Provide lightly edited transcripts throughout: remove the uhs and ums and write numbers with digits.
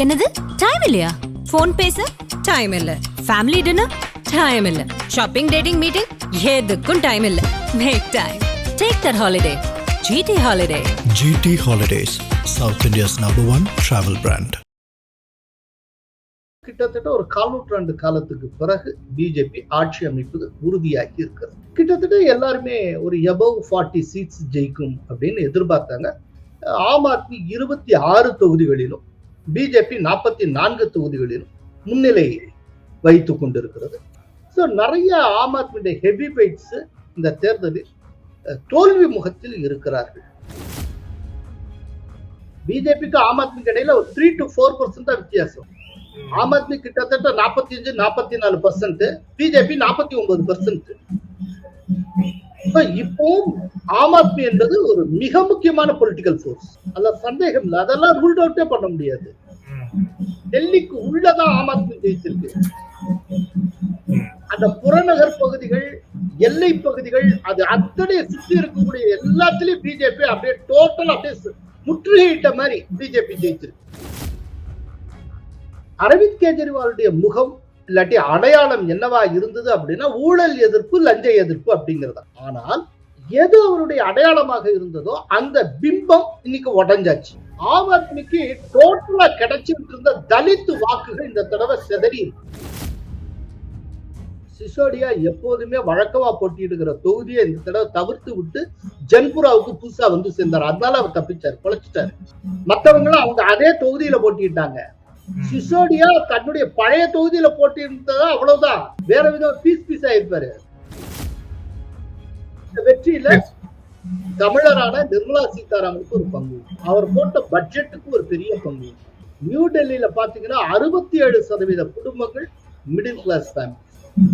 என்னது டைம் இல்லையா? போன் பேச டைம் இல்ல, ஃபேமிலி டின்னர் டைம் இல்ல, ஷாப்பிங் டேட்டிங் மீட்டிங் எதுக்கும் டைம் இல்ல. Make time. Take that holiday. GT Holiday. GT Holidays, South India's #1 travel brand. கிட்டத்தட்ட ஒரு 4 நூற்றாண்டு காலத்துக்கு பிறகு பிஜேபி ஆட்சி அமைப்பது உறுதியாகி இருக்கிறது. கிட்டத்தட்ட எல்லாருமே ஒரு above 40 சீட்ஸ் ஜெயிக்கும் அப்படின்னு எதிர்பார்த்தாங்க. ஆம் ஆத்மி 26 தொகுதிகளிலும் பிஜேபி 44 தொகுதிகளிலும் முன்னிலை வைத்துக் கொண்டிருக்கிறது. ஸோ நிறைய ஆம் ஆத்மியுடைய ஹெவி வெயிட்ஸ் இந்த தேர்தலில் தோல்வி முகத்தில் இருக்கிறார்கள். பிஜேபிக்கு ஆம் ஆத்மிக்கு இடையில ஒரு 3 to 4% தான் வித்தியாசம். ஆம் ஆத்மி கிட்டத்தட்ட 45-44%, பிஜேபி 49%. இப்பவும் ஆம் ஆத்மி என்பது ஒரு மிக முக்கியமான பொலிட்டிக்கல் போர்ஸ், அதுல சந்தேகம் இல்லை. அதெல்லாம் ரூல்ட் அவுட்டே பண்ண முடியாது. டெல்லிக்கு உள்ளதான் ஆம் ஆத்மி ஜெயிச்சிருக்கு. அந்த புறநகர் பகுதிகள், எல்லை பகுதிகள், அது அத்தனை சுற்றி இருக்கக்கூடிய எல்லாத்திலையும் பிஜேபி அப்படியே டோட்டல் அப்படியே முற்றுகையிட்ட மாதிரி பிஜேபி ஜெயிச்சிருக்கு. அரவிந்த் கெஜ்ரிவாலுடைய முகம் இல்லாட்டி அடையாளம் என்னவா இருந்தது அப்படின்னா ஊழல் எதிர்ப்பு, லஞ்ச எதிர்ப்பு அப்படிங்கிறதா. ஆனால் எது அவருடைய அடையாளமாக இருந்ததோ அந்த பிம்பம் இன்னைக்கு உடஞ்சாச்சு. ஆம் ஆத்மிக்கு டோட்டலா கிடைச்சிட்டு இருந்த தலித் வாக்குகள் இந்த தடவை செதறி இருக்கு. சிசோடியா எப்போதுமே வழக்கமா போட்டியிடுகிற தொகுதியை இந்த தடவை தவிர்த்து விட்டு ஜன்புராவுக்கு புதுசா வந்து சேர்ந்தார். அதனால அவர் தப்பிச்சார், பொழைச்சிட்டாரு. மற்றவங்களும் அவங்க அதே தொகுதியில போட்டிட்டாங்க. சிசோடியா தன்னுடைய பழைய தொகுதியில போட்டியிருந்ததா அவ்வளவுதான், வேற விதம் பீஸ் ஆயிருப்பாரு. இந்த வெற்றியில தமிழரான நிர்மலா சீதாராமனுக்கு ஒரு பங்கு, அவர் போட்ட பட்ஜெட்டுக்கு ஒரு பெரிய பங்கு. நியூ டெல்லியில பாத்தீங்கன்னா 67% குடும்பங்கள் மிடில் கிளாஸ் ஃபேமிலி.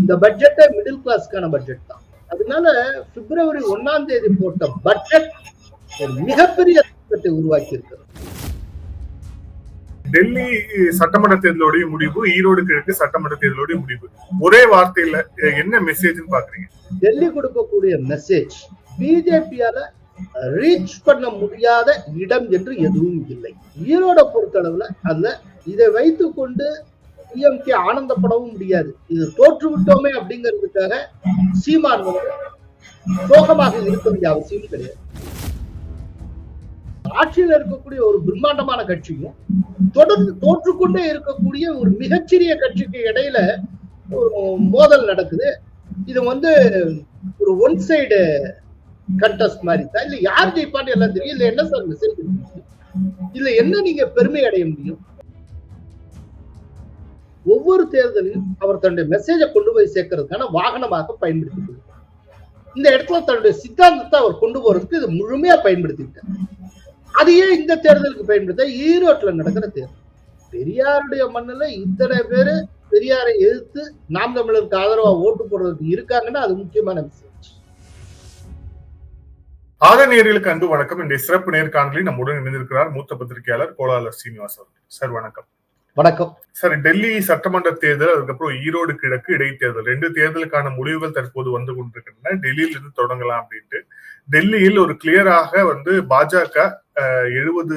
இந்த பட்ஜெட்டை மிடில் கிளாஸ்க்கான பட்ஜெட் தான். அதனால பிப்ரவரி 1ஆம் தேதி போட்ட பட்ஜெட் ஒரு மிகப்பெரிய திட்டத்தை உருவாக்கி இருக்கிறது. டெல்லி சட்டமன்ற தேர்தலோடைய முடிவு, ஈரோடு கிழக்கு சட்டமன்ற தேர்தலோடைய முடிவு, ஒரே வார்த்தையில என்ன மெசேஜ் பாக்குறீங்க? டெல்லி கொடுக்கக்கூடிய மெசேஜ், பிஜேபியால ரீச் பண்ண முடியாத இடம் என்று எதுவும் இல்லை. ஈரோட பொறுத்தளவுல அல்ல, இதை வைத்துக் கொண்டு டிஎம்கே ஆனந்தப்படவும் முடியாது. இது தோற்று விட்டோமே அப்படிங்கிறதுக்காக சீமான் சோகமாக இருக்க வேண்டிய அவசியம் கிடையாது. ஆட்சியில் இருக்கக்கூடிய ஒரு பிரம்மாண்டமான கட்சியும் தொடர்ந்து தோற்றுக்கொண்டே இருக்கக்கூடிய ஒரு மிகச்சிறிய கட்சிக்கு இடையில ஒரு மோதல் நடக்குது. இது ஒரு ஒன் சைடு கண்டெஸ்ட் மாதிரி தான். இல்ல யார் ஜெயிப்பான்னு எல்லாம் தெரியும். இல்ல என்ன சார் மெசேஜ், இல்ல என்ன நீங்க பெருமை அடைய முடியும்? ஒவ்வொரு தேர்தலையும் அவர் தன்னுடைய மெசேஜை கொண்டு போய் சேர்க்கறதுக்கான வாகனமாக பயன்படுத்தி இந்த இடத்துல தன்னுடைய சித்தாந்தத்தை அவர் கொண்டு போறதுக்கு இது முழுமையா பயன்படுத்திட்டார். அதையே இந்த தேர்தலுக்கு பயன்படுத்த ஈரோட்டில் நடக்கிற தேர்தல், பெரியாருடைய மண்ணில் இத்தனை பேரு பெரியாரை எதிர்த்து நாம் தமிழருக்கு ஆதரவா ஓட்டு போடுறதுக்கு இருக்காங்கன்னா அது முக்கியமான மெசேஜ். ஆதரணியர்களுக்கு அன்பு வணக்கம். இந்த சிறப்பு நேர்காணலில் நம்முடன் இணைந்திருக்கிறார் மூத்த பத்திரிகையாளர் கோலாலர் சீனிவாஸ் அவர்கள். சார் வணக்கம். வணக்கம் சார். டெல்லி சட்டமன்ற தேர்தல், அதுக்கப்புறம் ஈரோடு கிழக்கு இடைத்தேர்தல், 2 தேர்தலுக்கான முடிவுகள் தற்போது வந்து கொண்டிருக்கின்றன. டெல்லியில இருந்து தொடங்கலாம் அப்படின்ட்டு. டெல்லியில் ஒரு கிளியராக பாஜக 70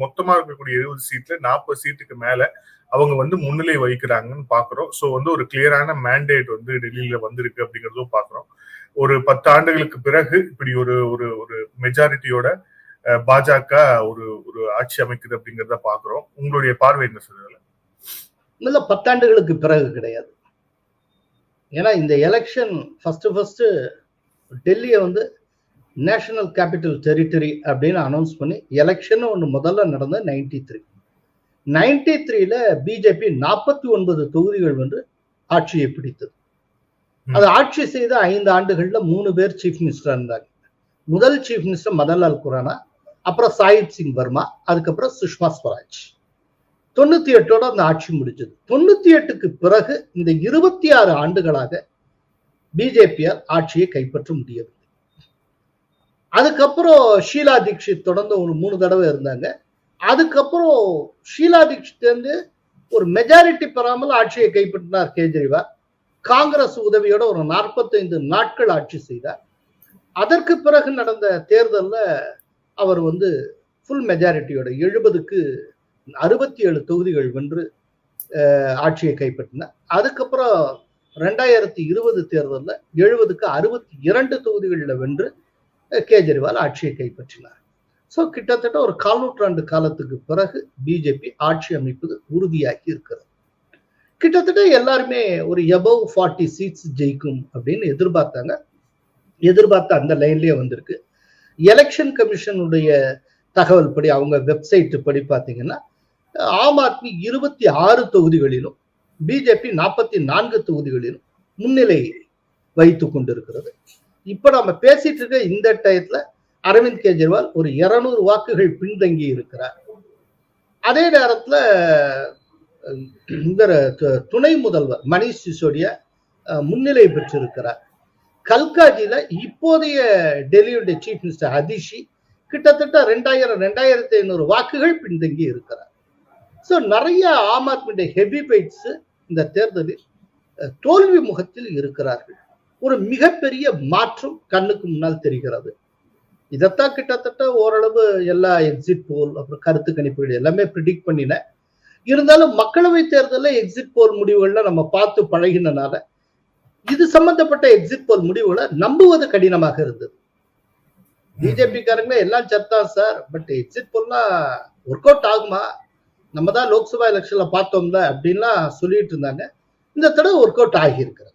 மொத்தமா இருக்கக்கூடிய 70 சீட்ல 40 சீட்டுக்கு மேல அவங்க முன்னிலை வகிக்கிறாங்கன்னு பாக்குறோம். சோ ஒரு கிளியரான மேண்டேட் டெல்லியில வந்திருக்கு அப்படிங்கறதும் பாக்குறோம். ஒரு 10 ஆண்டுகளுக்கு பிறகு இப்படி ஒரு மெஜாரிட்டியோட பாஜக ஒரு ஆட்சி அமைக்குது அப்படிங்கறத பாக்குறோம். உங்களுடைய பார்வை என்ன சொல்றதுல? 10 ஆண்டுகளுக்கு பிறகு கிடையாது. ஏன்னா இந்த எலெக்ஷன் ஃபர்ஸ்ட் டெல்லியை நேஷனல் கேபிட்டல் டெரிட்டரி அப்படின்னு அனௌன்ஸ் பண்ணி எலெக்ஷன் முதல்ல நடந்த 93ல பிஜேபி 49 தொகுதிகள் ஆட்சியை பிடித்தது. அது ஆட்சி செய்த 5 ஆண்டுகள்ல 3 பேர் சீஃப் மினிஸ்டர் இருந்தாங்க. முதல் சீஃப் மினிஸ்டர் மதன்லால் குரானா, அப்புறம் சாஹிப் சிங் வர்மா, அதுக்கப்புறம் சுஷ்மா ஸ்வராஜ். 98ஓட அந்த ஆட்சி முடிஞ்சது. 98க்கு பிறகு இந்த 26 ஆண்டுகளாக பிஜேபியால் ஆட்சியை கைப்பற்ற முடியவில்லை. அதுக்கப்புறம் ஷீலா தீக்ஷித் தொடர்ந்து ஒரு 3 தடவை இருந்தாங்க. அதுக்கப்புறம் ஷீலா தீக்ஷித் ஒரு மெஜாரிட்டி பெறாமல் ஆட்சியை கைப்பற்றினார் கெஜ்ரிவால். காங்கிரஸ் உதவியோட ஒரு 45 நாட்கள் ஆட்சி செய்தார். அதற்கு பிறகு நடந்த தேர்தலில் அவர் ஃபுல் மெஜாரிட்டியோட 70க்கு 67 தொகுதிகள் வென்று ஆட்சியை கைப்பற்றினார். அதுக்கப்புறம் 2020 தேர்தலில் 70க்கு 62 தொகுதிகளில் வென்று கேஜ்ரிவால் ஆட்சியை கைப்பற்றினார். ஸோ கிட்டத்தட்ட ஒரு 4 நூற்றாண்டு காலத்துக்கு பிறகு பிஜேபி ஆட்சி அமைப்பது உறுதியாகி இருக்கிறது. கிட்டத்தட்ட எல்லாருமே ஒரு எபவ் 40 சீட்ஸ் ஜெயிக்கும் அப்படின்னு எதிர்பார்த்தாங்க. எதிர்பார்த்த அந்த லைன்லயே வந்திருக்கு. எலெக்ஷன் கமிஷனுடைய தகவல் படி, அவங்க வெப்சைட் படி பார்த்தீங்கன்னா, ஆம் ஆத்மி 26 தொகுதிகளிலும் பிஜேபி 44 தொகுதிகளிலும் முன்னிலை வைத்துக் கொண்டிருக்கிறது. இப்ப நம்ம பேசிட்டு இருக்க இந்த டயத்துல அரவிந்த் கெஜ்ரிவால் ஒரு 200 வாக்குகள் பின்தங்கி இருக்கிறார். அதே நேரத்துல துணை முதல்வர் மணிஷ் சிசோடியா முன்னிலை பெற்றிருக்கிறார். கல்காஜில இப்போதைய டெல்லியுடைய சீஃப் மினிஸ்டர் அதிஷி கிட்டத்தட்ட 2500 வாக்குகள் பின்தங்கி இருக்கிறார். ஸோ நிறைய ஆம் ஆத்மியுடைய ஹெவி வெயிட்ஸ் இந்த தேர்தலில் தோல்வி முகத்தில் இருக்கிறார்கள். ஒரு மிகப்பெரிய மாற்றம் கண்ணுக்கு முன்னால் தெரிகிறது. இதைத்தான் கிட்டத்தட்ட ஓரளவு எல்லா எக்ஸிட் போல் அப்புறம் கருத்து கணிப்புகள் எல்லாமே ப்ரிடிக்ட் பண்ணின. இருந்தாலும் மக்களவை தேர்தலில் எக்ஸிட் போல் முடிவுகள்ல நம்ம பார்த்து பழகினால இது சம்பந்தப்பட்ட எக்ஸிட் போல் முடிவுகளை நம்புவது கடினமாக இருந்தது. பிஜேபி காரங்க எல்லாம் சத்தா சார், பட் எக்ஸிட் போல்லாம் ஒர்க் அவுட் ஆகுமா, நம்ம தான் லோக்சபா எலெக்ஷன்ல பார்த்தோம்ல அப்படின்லாம் சொல்லிட்டு இருந்தாங்க. இந்த தடவை ஒர்க் அவுட் ஆகி இருக்கிறது.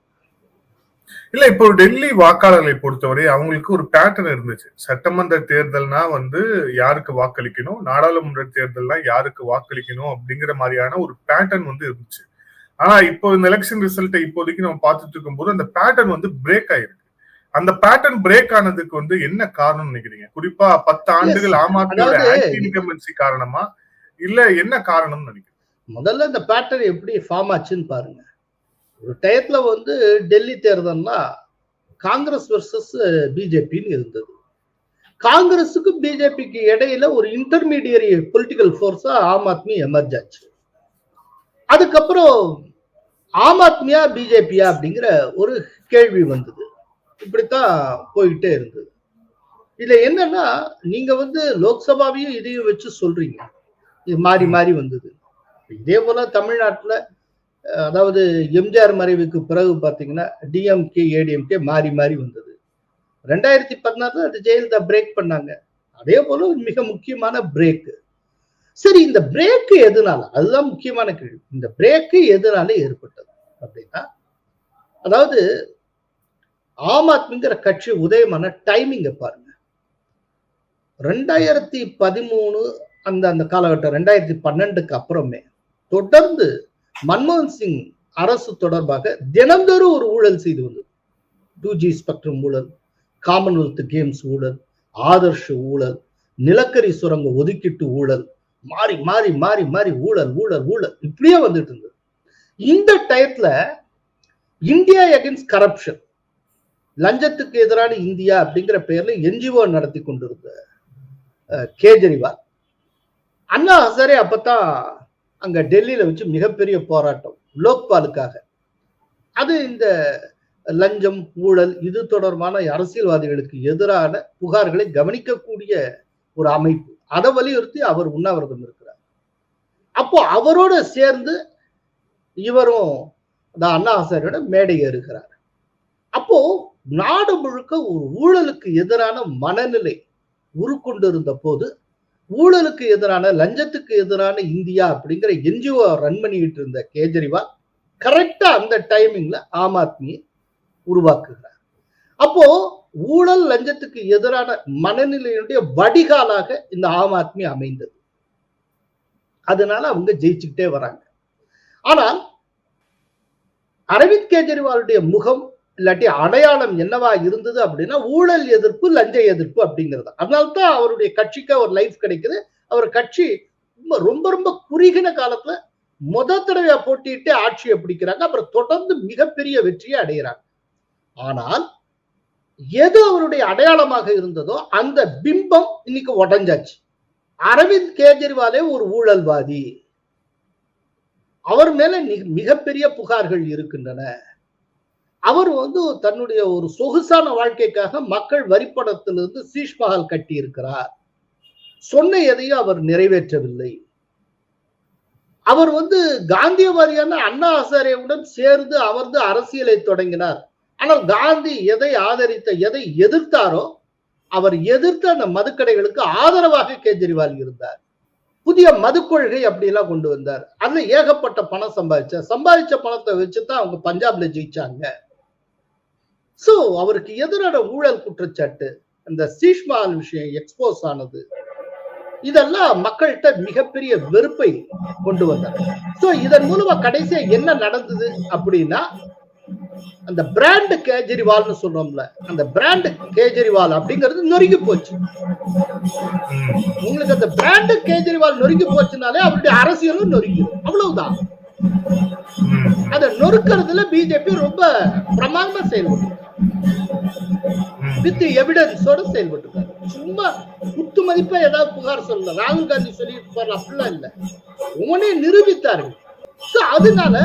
இல்ல, இப்போ டெல்லி வாக்காளர்களை பொறுத்தவரை அவங்களுக்கு ஒரு பேட்டர்ன் இருந்துச்சு. சட்டமன்ற தேர்தல்னா யாருக்கு வாக்களிக்கணும், நாடாளுமன்ற தேர்தல்னா யாருக்கு வாக்களிக்கணும் அப்படிங்கிற மாதிரியான ஒரு பேட்டர்ன் இருந்துச்சு. ஆனா இப்போ இந்த எலெக்ஷன் ரிசல்ட்டை இப்போதைக்கு நம்ம பார்த்துட்டு இருக்கும் போது அந்த பேட்டர்ன் பிரேக் ஆயிருக்கு. அந்த பேட்டர்ன் பிரேக் ஆனதுக்கு என்ன காரணம் நினைக்கிறீங்க? குறிப்பா 10 ஆண்டுகள் ஆம் ஆத்மியோட ஆன்டி இன்கம்பன்சி காரணமா, இல்ல என்ன காரணம்னு நினைக்கிறீங்க? முதல்ல இந்த பேட்டர்ன் எப்படி ஃபார்ம் ஆச்சுன்னு பாருங்க. ஒரு டயத்துல டெல்லி தேர்தல்னா காங்கிரஸ் வர்சஸ் பிஜேபின்னு இருந்தது. காங்கிரஸுக்கு பிஜேபிக்கு இடையில ஒரு intermediary political போர்ஸா Aam Aadmi emerge ஆச்சு. அதுக்கப்புறம் ஆம் ஆத்மியா பிஜேபியா அப்படிங்கிற ஒரு கேள்வி வந்தது. இப்படித்தான் போயிட்டே இருந்தது. இதுல என்னன்னா, நீங்க லோக்சபாவையும் இதையும் வச்சு சொல்றீங்க, இது மாறி மாறி வந்தது. இதே போல தமிழ்நாட்டுல அதாவது எம்ஜிஆர் மறைவுக்கு பிறகு பாத்தீங்கன்னா டிஎம்கே ஏடிஎம்கே மாறி மாறி வந்தது. 2016 அது ஜெயலலிதா பிரேக் பண்ணாங்க. அதே போல ஒரு மிக முக்கியமான பிரேக். சரி, இந்த பிரேக் எதனால, அதுதான் முக்கியமான கேள்வி. இந்த பிரேக் எதனால ஏற்பட்டது அப்படின்னா, அதாவது ஆம் ஆத்மிங்கிற கட்சி உதயமான டைமிங்க பாருங்க. 2013 அந்த காலகட்டம், 2012க்கு அப்புறமே தொடர்ந்து மன்மோகன் சிங் அரசு தொடர்பாக தினந்தோறும் ஒரு ஊழல் செய்து வந்தது. 2G ஸ்பெக்ட்ரம் ஊழல், காமன்வெல்த் கேம்ஸ் ஊழல், ஆதர்ஷ ஊழல், நிலக்கரி சுரங்க ஒதுக்கீட்டு ஊழல், மாறி மாறி மாறி மாறி ஊழல் ஊழல் ஊழல் இப்படியே வந்துட்டு இருந்தது. இந்த டயத்துல இந்தியா அகெயின்ஸ்ட் கரப்ஷன், லஞ்சத்துக்கு எதிரான இந்தியா அப்படிங்கிற பெயர்ல என்ஜிஓ நடத்தி கொண்டிருந்த கேஜ்ரிவால், அண்ணா ஹசாரே அப்பதான் அங்க டெல்லியில வச்சு மிகப்பெரிய போராட்டம் லோக்பாலுக்காக. அது இந்த லஞ்சம் ஊழல் இது தொடர்பான அரசியல்வாதிகளுக்கு எதிரான புகார்களை கவனிக்கக்கூடிய ஒரு அமைப்பு. அதை வலியுறுத்தி அவர் உண்ணாவிரதம் இருக்கிறார். அப்போ அவரோட சேர்ந்து இவரும் அண்ணா ஹசாரியோட மேடை ஏறுகிறார். அப்போ நாடு முழுக்க ஒரு ஊழலுக்கு எதிரான மனநிலை உருக்கொண்டிருந்த போது, ஊழலுக்கு எதிரான லஞ்சத்துக்கு எதிரான இந்தியா அப்படிங்கிற என்ஜிஓ ரன் பண்ணிக்கிட்டு இருந்த கேஜ்ரிவால் கரெக்டா அந்த டைமிங்ல ஆம் ஆத்மியை உருவாக்குகிறார். அப்போ ஊழல் லஞ்சத்துக்கு எதிரான மனநிலையினுடைய வடிகாலாக இந்த ஆம் ஆத்மி அமைந்தது. அதனால அவங்க ஜெயிச்சுக்கிட்டே வராங்க. ஆனால் அரவிந்த் கெஜ்ரிவாலுடைய முகம் இல்லாட்டி அடையாளம் என்னவா இருந்தது அப்படின்னா, ஊழல் எதிர்ப்பு, லஞ்ச எதிர்ப்பு அப்படிங்கிறது. அதனால்தான் அவருடைய கட்சிக்கு ஒரு லைஃப் கிடைக்குது. அவர் கட்சி ரொம்ப ரொம்ப குறுகின காலத்துல தடவையா போட்டிட்டு ஆட்சியை பிடிக்கிறாங்க. அப்புறம் தொடர்ந்து மிகப்பெரிய வெற்றியை அடைகிறாங்க. ஆனால் எது அவருடைய அடையாளமாக இருந்ததோ அந்த பிம்பம் இன்னைக்கு உடைஞ்சாச்சு. அரவிந்த் கெஜ்ரிவாலே ஒரு ஊழல்வாதி, அவர் மேல மிகப்பெரிய புகார்கள் இருக்கின்றன. அவர் தன்னுடைய ஒரு சொகுசான வாழ்க்கைக்காக மக்கள் வரிப்பணத்திலிருந்து சீஷ்மஹால் கட்டி இருக்கிறார். சொன்ன எதையும் அவர் நிறைவேற்றவில்லை. அவர் காந்தியவாதியான அண்ணா ஹசாரேவுடன் சேர்ந்து அமர்ந்து அரசியலை தொடங்கினார். ஆனால் காந்தி எதை எதை எதிர்த்தாரோ அவர் எதிர்த்த அந்த மதுக்கடைகளுக்கு ஆதரவாக கேஜ்ரிவால் இருந்தார். புதிய மது கொள்கை அப்படி எல்லாம் கொண்டு வந்தார். அதுல ஏகப்பட்ட பணம் சம்பாதிச்ச பணத்தை வச்சுதான் அவங்க பஞ்சாப்ல ஜெயிச்சாங்க. சோ அவருக்கு எதிரான ஊழல் குற்றச்சாட்டு, அந்த சீஷ்மால் விஷயம் எக்ஸ்போஸ் ஆனது, இதெல்லாம் மக்கள்கிட்ட மிகப்பெரிய வெறுப்பை கொண்டு வந்தார். சோ இதன் மூலமா கடைசியா என்ன நடந்தது அப்படின்னா, அந்த பிராண்ட் கேஜ்ரிவால்னு சொல்றோம்ல, அந்த பிராண்ட் கேஜ்ரிவால் அப்படிங்கிறது நொறுங்கி போச்சு. உங்களுக்கு அந்த பிராண்ட் கேஜ்ரிவால் நொறுங்கி போச்சுனாலே அவருடைய அரசியலும் நொறுங்கிடும், அவ்வளவுதான். அதை நொறுக்கிறதுல பிஜேபி ரொம்ப பிரமாதமா செயல்பட்டு வித் எவிடன்ஸோட செயல்பட்டு, சும்மா குத்து மதிப்பா ஏதாவது புகார் சொல்லல. ராகுல் காந்தி சொல்லிட்டு அப்படிலாம் இல்ல, உடனே நிரூபித்தார்கள். அதனால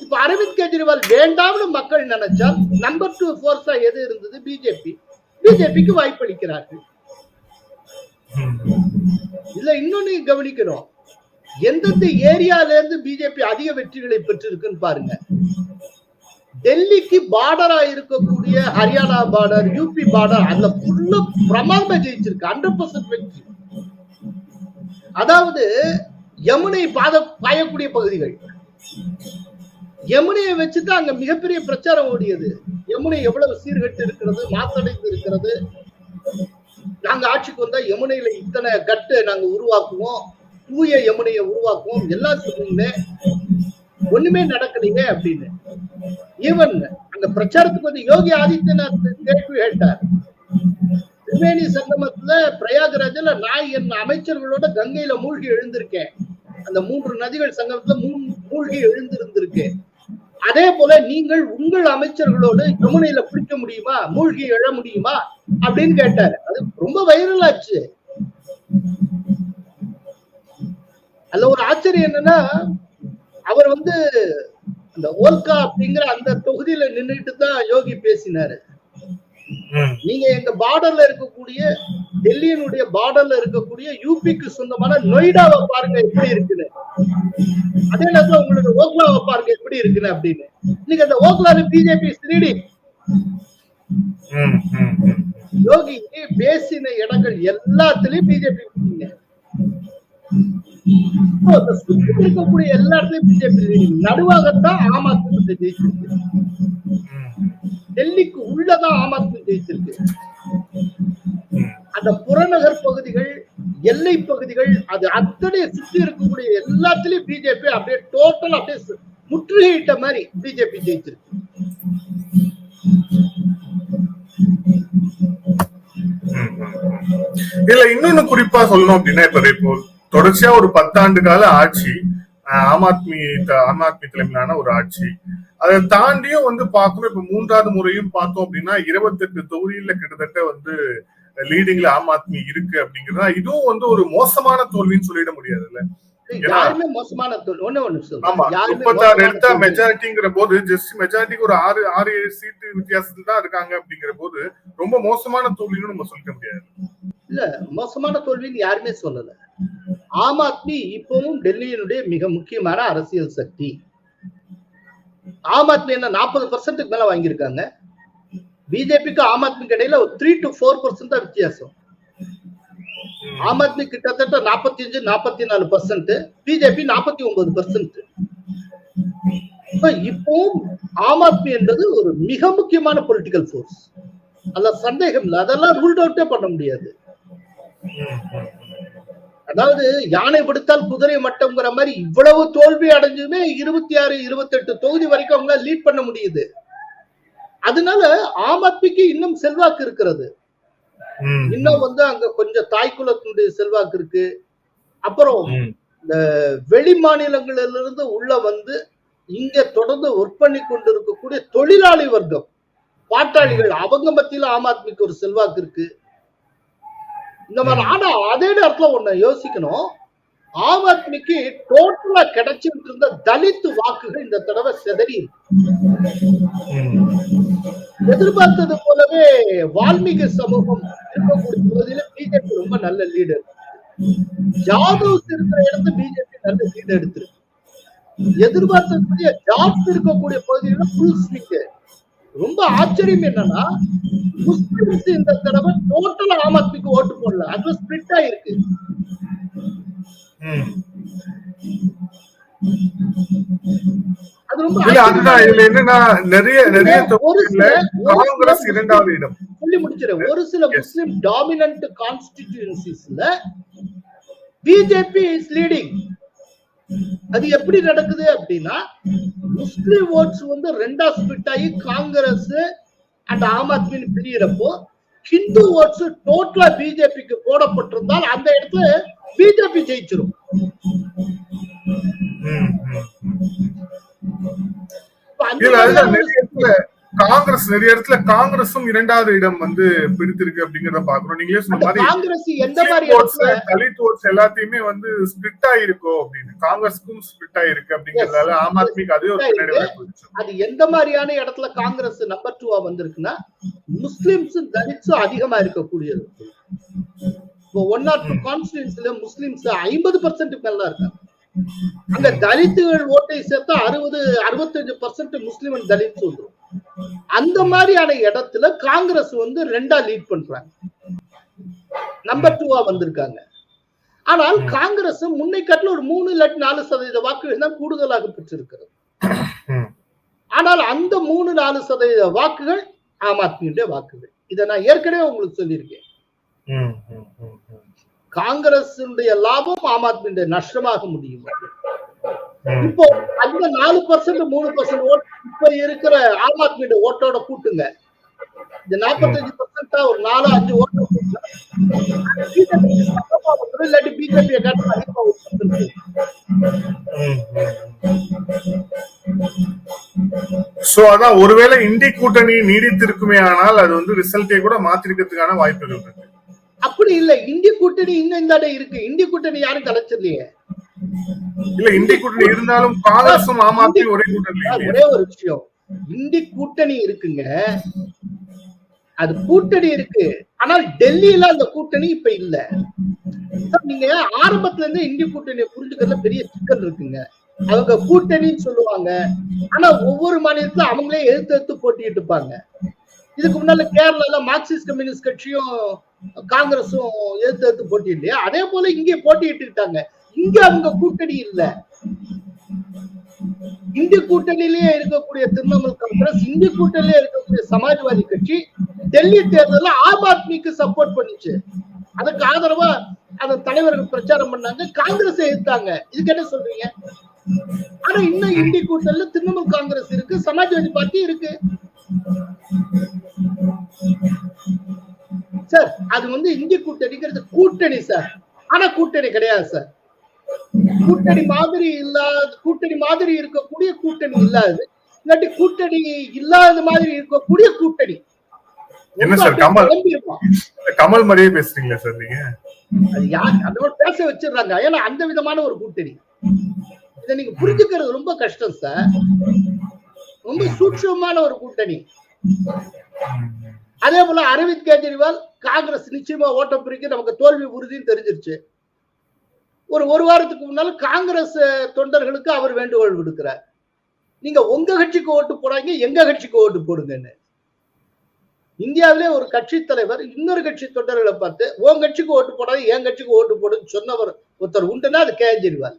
இப்ப அரவிந்த் கெஜ்ரிவால் வேண்டாம்னு மக்கள் நினைச்சால் நம்பர் 2 போர்ஸா எது இருந்தது? பிஜேபிக்கு வாய்ப்பளிக்கிறார்கள். இல்ல இன்னொன்னு கவனிக்கணும், எந்தெந்த ஏரியால இருந்து பிஜேபி அதிக வெற்றிகளை பெற்றிருக்குன்னு பாருங்க. டெல்லிக்கு பார்டரா இருக்கக்கூடிய ஹரியானா பார்டர், யூபி பார்டர், அதுல ஃபுல்லா பிரமாதமா ஜெயிச்சிருக்கு, 100% வெற்றி. அதாவது யமுனை பாயக்கூடிய பகுதிகள், யமுனையை வச்சுதான் அங்க மிகப்பெரிய பிரச்சாரம் ஓடியது. யமுனை எவ்வளவு சீர்கட்டு இருக்கிறது, மாசடைந்து இருக்கிறது, நாங்க ஆட்சிக்கு வந்தா யமுனையில இத்தனை கட்டு நாங்க உருவாக்குவோம், தூய யமுனையை உருவாக்குவோம் எல்லாம் சொல்லுங்க, ஒண்ணுமே நடக்கலைங்க அப்படின்னு. ஈவன் அந்த பிரச்சாரத்துக்கு யோகி ஆதித்யநாத் கேள்வி கேட்டார். திரிவேணி சங்கமத்துல பிரயாகராஜ்ல நான் என் அமைச்சர்களோட கங்கையில மூழ்கி எழுந்திருக்கேன், அந்த 3 நதிகள் சங்கமத்துல மூழ்கி எழுந்திருந்திருக்கேன், அதே போல நீங்கள் உங்கள் அமைச்சர்களோடு யமுனையில குளிக்க முடியுமா, மூழ்கி எழ முடியுமா அப்படின்னு கேட்டாரு. அது ரொம்ப வைரல் ஆச்சு. அதுல ஒரு ஆச்சரியம் என்னன்னா, அவர் அந்த ஓல்கா அப்படிங்கிற அந்த தொகுதியில நின்றுட்டு தான் யோகி பேசினாரு. நீங்க எங்க பார்டர்ல இருக்கக்கூடிய, டெல்லியினுடைய பார்டர்ல இருக்கக்கூடிய யூபிக்கு சொந்தமான நொய்டாவை பாருங்க எப்படி இருக்குன்னு, அதே நேரத்துல உங்களோட ஓக்லாவை பாருங்க எப்படி இருக்குன்னு அப்படின்னு. இன்னைக்கு அந்த ஓக்லால பிஜேபி ஸ்ரீடி யோகி பேசின இடங்கள் எல்லாத்திலயும் பிஜேபி இருக்கக்கூடிய எல்லா இடத்துலயும் பிஜேபி நடுவாகத்தான் ஆம் ஆத்மி ஜெயிச்சிருக்கு. டெல்லிக்கு உள்ளதான் ஆம் ஆத்மி ஜெயிச்சிருக்கு. அந்த புறநகர் பகுதிகள், எல்லை பகுதிகள், அது அத்தனை சுற்றி இருக்கக்கூடிய எல்லாத்திலயும் பிஜேபி அப்படியே டோட்டல் அப்படியே முற்றுகையிட்ட மாதிரி பிஜேபி ஜெயிச்சிருக்கு. இல்ல இன்னொன்னு குறிப்பா சொல்லணும் அப்படின்னா, இப்போ தொடர்ச்சியா ஒரு 10 ஆண்டு கால ஆட்சி, ஆம் ஆத்மி தலைமையிலான ஒரு ஆட்சி, அதை தாண்டியும் பாக்கணும். இப்ப 3வது முறையும் பார்த்தோம் அப்படின்னா 28 தொகுதியில கிட்டத்தட்ட லீடிங்ல ஆம் ஆத்மி இருக்கு அப்படிங்கிறதா, இதுவும் ஒரு மோசமான தோல்வின்னு சொல்லிட முடியாதுல்ல. மோசமான தோல்வி. ஆமா, 36 எடுத்தா மெஜாரிட்டிங்கிற போது, ஜஸ்ட் மெஜாரிட்டிக்கு ஒரு 6-7 சீட்டு வித்தியாசத்துல தான் இருக்காங்க அப்படிங்கிற போது ரொம்ப மோசமான தோல்வின்னு நம்ம சொல்ல முடியாது. இல்ல, மோசமான தோல்வின்னு யாருமே சொல்லல. ஆம் ஆத்மி இப்பவும் டெல்லியினுடைய மிக முக்கியமான அரசியல் சக்தி. ஆம் ஆத்மி என்ன 40% மேல வாங்கியிருக்காங்க. பிஜேபிக்கு ஆம் ஆத்மிக்கு இடையில ஒரு 3 to 4% தான் வித்தியாசம். ஆம் ஆத்மி கிட்டத்தட்ட 45-44%, பிஜேபி 49%. இப்பவும் ஆம் ஆத்மி என்பது ஒரு மிக முக்கியமான பொலிட்டிக்கல் போர்ஸ், அதுல சந்தேகம் இல்லை. அதெல்லாம் ரூல்ட் அவுட்டே பண்ண முடியாது. அதாவது யானை படுத்தால் குதிரை மட்டம்ங்கிற மாதிரி இவ்வளவு தோல்வி அடைஞ்சுமே 26-28 தொகுதி வரைக்கும் அவங்களால லீட் பண்ண முடியுது. அதனால ஆம் ஆத்மிக்கு இன்னும் செல்வாக்கு இருக்கிறது. இன்னும் அங்க கொஞ்சம் தாய்க்குலத்தினுடைய செல்வாக்கு இருக்கு. அப்புறம் இந்த வெளி மாநிலங்களிலிருந்து உள்ள இங்க தொடர்ந்து ஒர்க் பண்ணி கொண்டு இருக்கக்கூடிய தொழிலாளி வர்க்கம், பாட்டாளிகள், அவங்க மத்தியில ஆம் ஆத்மிக்கு ஒரு செல்வாக்கு இருக்கு. இந்த மாதிரி. ஆனா அதே நேரத்துல ஒண்ணு யோசிக்கணும், ஆம் ஆத்மிக்கு டோட்டலா கிடைச்சிட்டு இருந்த தலித் வாக்குகள் இந்த தடவை செதறி எதிர்பார்த்தது போலவே வால்மீகி சமூகம் இருக்கக்கூடிய பகுதியில பிஜேபி ரொம்ப நல்ல லீடர். ஜாதவ் இருக்கிற இடத்துல பிஜேபி நல்ல லீடு எடுத்திருக்கு. எதிர்பார்க்கக்கூடிய ஜாப்ஸ் இருக்கக்கூடிய பகுதிகளில் ஃபுல் ஸ்விங். ரொம்ப ஆச்சரியம் என்னன்னா முஸ்லிம்ஸ் இந்த தடவை டோட்டலா ஆம் ஆத்மிக்கு ஓட்டு போடல, அது ஸ்பிளிட் ஆயிருக்கு. அது ரொம்ப என்னன்னா நிறைய காங்கிரஸ் இரண்டாவது இடம் சொல்லி முடிச்சிடும். ஒரு சில முஸ்லிம் டாமினன்ட் கான்ஸ்டிடியூன்சிஸ்ல பிஜேபி இஸ் லீடிங். அது எப்படி நடக்குது அப்படின்னா முஸ்லிம் ஓட்ஸ் வந்து ரெண்டா ஸ்பிளிட் ஆகி காங்கிரஸ் அண்ட் ஆம் ஆத்மி பிரியறப்போ ஹிந்து ஓட்ஸ் டோட்டலா பிஜேபிக்கு போடப்பட்டிருந்தால் அந்த இடத்துல பிஜேபி ஜெயிச்சிரும். காங்கிரஸ் நிறைய இடத்துல காங்கிரஸும் இரண்டாவது இடம் வந்து பிடித்திருக்கு அப்படிங்கறத பாக்குறோம். நீங்களே சொன்ன மாதிரி காங்கிரஸ் எந்த மாதிரி தலித் ஓட்ஸ் எல்லாத்தையுமே வந்து ஸ்பிளிட் ஆயிருக்கோ அப்படின்னு, காங்கிரஸுக்கும் ஸ்பிளிட் ஆயிருக்கு அப்படிங்கறதால ஆம் ஆத்மிக்கு அதே ஒரு அது எந்த மாதிரியான இடத்துல காங்கிரஸ் நம்பர் 2 வந்திருக்குன்னா முஸ்லிம்ஸும் தலித்ஸும் அதிகமா இருக்கக்கூடியது. இப்போ 1 or 2 கான்ஸ்டிட்யூன்சில முஸ்லிம்ஸ் 50% மேல இருக்காங்க. அங்க தலித்துகள் ஓட்டை சேர்த்தா 65% முஸ்லிம் அண்ட் தலித் வந்துடும். அந்த மாதிரியான இடத்துல காங்கிரஸ் வந்து ரெண்டா லீட் பண்றாங்க, நம்பர் 2 வந்திருக்காங்க. ஆனால் காங்கிரஸ் முன்னை காட்டில ஒரு 3 இல்லாட்டி 4% வாக்குகள் தான் கூடுதலாக பெற்றிருக்கிறது. ஆனால் அந்த 3-4% வாக்குகள் ஆம் ஆத்மியுடைய வாக்குகள். இதை நான் ஏற்கனவே உங்களுக்கு சொல்லியிருக்கேன். காங்கிரஸ் லாபம் ஆம் ஆத்மியுடைய நஷ்டமாக முடியும். இப்போ அந்த 4% 3% ஓட்டு இப்ப இருக்கிற ஆம் ஆத்மியோட ஓட்டோட கூட்டுங்க, இந்த 45% ஒரு 4-5 ஓட்டு இல்லாட்டி பிஜேபி அதான் ஒருவேளை இந்தி கூட்டணி நீடித்திருக்குமே ஆனால் அது வந்து ரிசல்ட்டை கூட மாத்திருக்கிறதுக்கான வாய்ப்புகள் இருக்கு. அப்படி இல்ல, இந்திய கூட்டணி இன்னும் இந்த இருக்கு. இந்திய கூட்டணி யாரும் கலைச்சிடலையே. இல்ல இந்திய கூட்டணி இருந்தாலும் காங்கிரஸும் ஆம் ஆத்மி ஒரே கூட்டணி. ஒரே ஒரு விஷயம், இந்திய கூட்டணி இருக்குங்க, அது கூட்டணி இருக்கு. ஆனால் டெல்லியில அந்த கூட்டணி இப்ப இல்ல. நீங்க ஆரம்பத்துல இருந்து இந்திய கூட்டணியை புரிஞ்சுக்கிறதுல பெரிய சிக்கல் இருக்குங்க. அவங்க கூட்டணின்னு சொல்லுவாங்க, ஆனா ஒவ்வொரு மாநிலத்துல அவங்களே எடுத்து போட்டிட்டு இருப்பாங்க. இதுக்கு முன்னால கேரளால மார்க்சிஸ்ட் கம்யூனிஸ்ட் கட்சியும் காங்கிரஸும் எடுத்து போட்டியில்லையா, அதே போல இங்கே போட்டிட்டு இருக்காங்க. இங்க அவங்க கூட்டணி இல்ல. இந்திய கூட்டணியிலேயே இருக்கக்கூடிய திரிணாமுல் காங்கிரஸ், இந்திய கூட்டணியிலே இருக்கக்கூடிய சமாஜ்வாதி கட்சி டெல்லி தேர்தலில் ஆம் ஆத்மிக்கு சப்போர்ட் பண்ணுச்சு. அதுக்கு ஆதரவா அந்த தலைவர்கள் பிரச்சாரம் பண்ணாங்க, காங்கிரஸ் எதிர்த்தாங்க. இதுக்கு என்ன சொல்றீங்க? ஆனா இன்னும் இந்திய கூட்டணியில திரிணாமுல் காங்கிரஸ் இருக்கு, சமாஜ்வாதி பார்ட்டி இருக்கு. சார் அது வந்து இந்திய கூட்டணிங்கிறது கூட்டணி சார், ஆனா கூட்டணி கிடையாது சார். கூட்டணி மாதிரி இல்லாத, கூட்டணி மாதிரி இருக்கக்கூடிய கூட்டணி இல்லாது, இல்லாட்டி கூட்டணி இல்லாத மாதிரி இருக்கக்கூடிய கூட்டணி. என்ன சார் கமல் மாதிரியே பேசுறீங்களா சார் நீங்க? அது யார் அதோட பேச வச்சிடறாங்க, ஏன்னா அந்த விதமான ஒரு கூட்டணி. இதை நீங்க புரிஞ்சுக்கிறது ரொம்ப கஷ்டம் சார். ரொம்ப சூட்சமான ஒரு கூட்டணி. அதே போல அரவிந்த் கெஜ்ரிவால் காங்கிரஸ் நிச்சயமா ஓட்டம் பிரிக்க நமக்கு தோல்வி உறுதின்னு தெரிஞ்சிருச்சு. ஒரு வாரத்துக்கு முன்னால காங்கிரஸ் தொண்டர்களுக்கு அவர் வேண்டுகோள் விடுக்கிறார், நீங்க உங்க கட்சிக்கு ஓட்டு போடாங்க, எங்க கட்சிக்கு ஓட்டு போடுங்கன்னு. இந்தியாவிலே ஒரு கட்சி தலைவர் இன்னொரு கட்சி தொண்டர்களை பார்த்து உன் கட்சிக்கு ஓட்டு போடாது, என் கட்சிக்கு ஓட்டு போடுன்னு சொன்னவர் ஒருத்தர் உண்டுன்னா அது கெஜ்ரிவால்.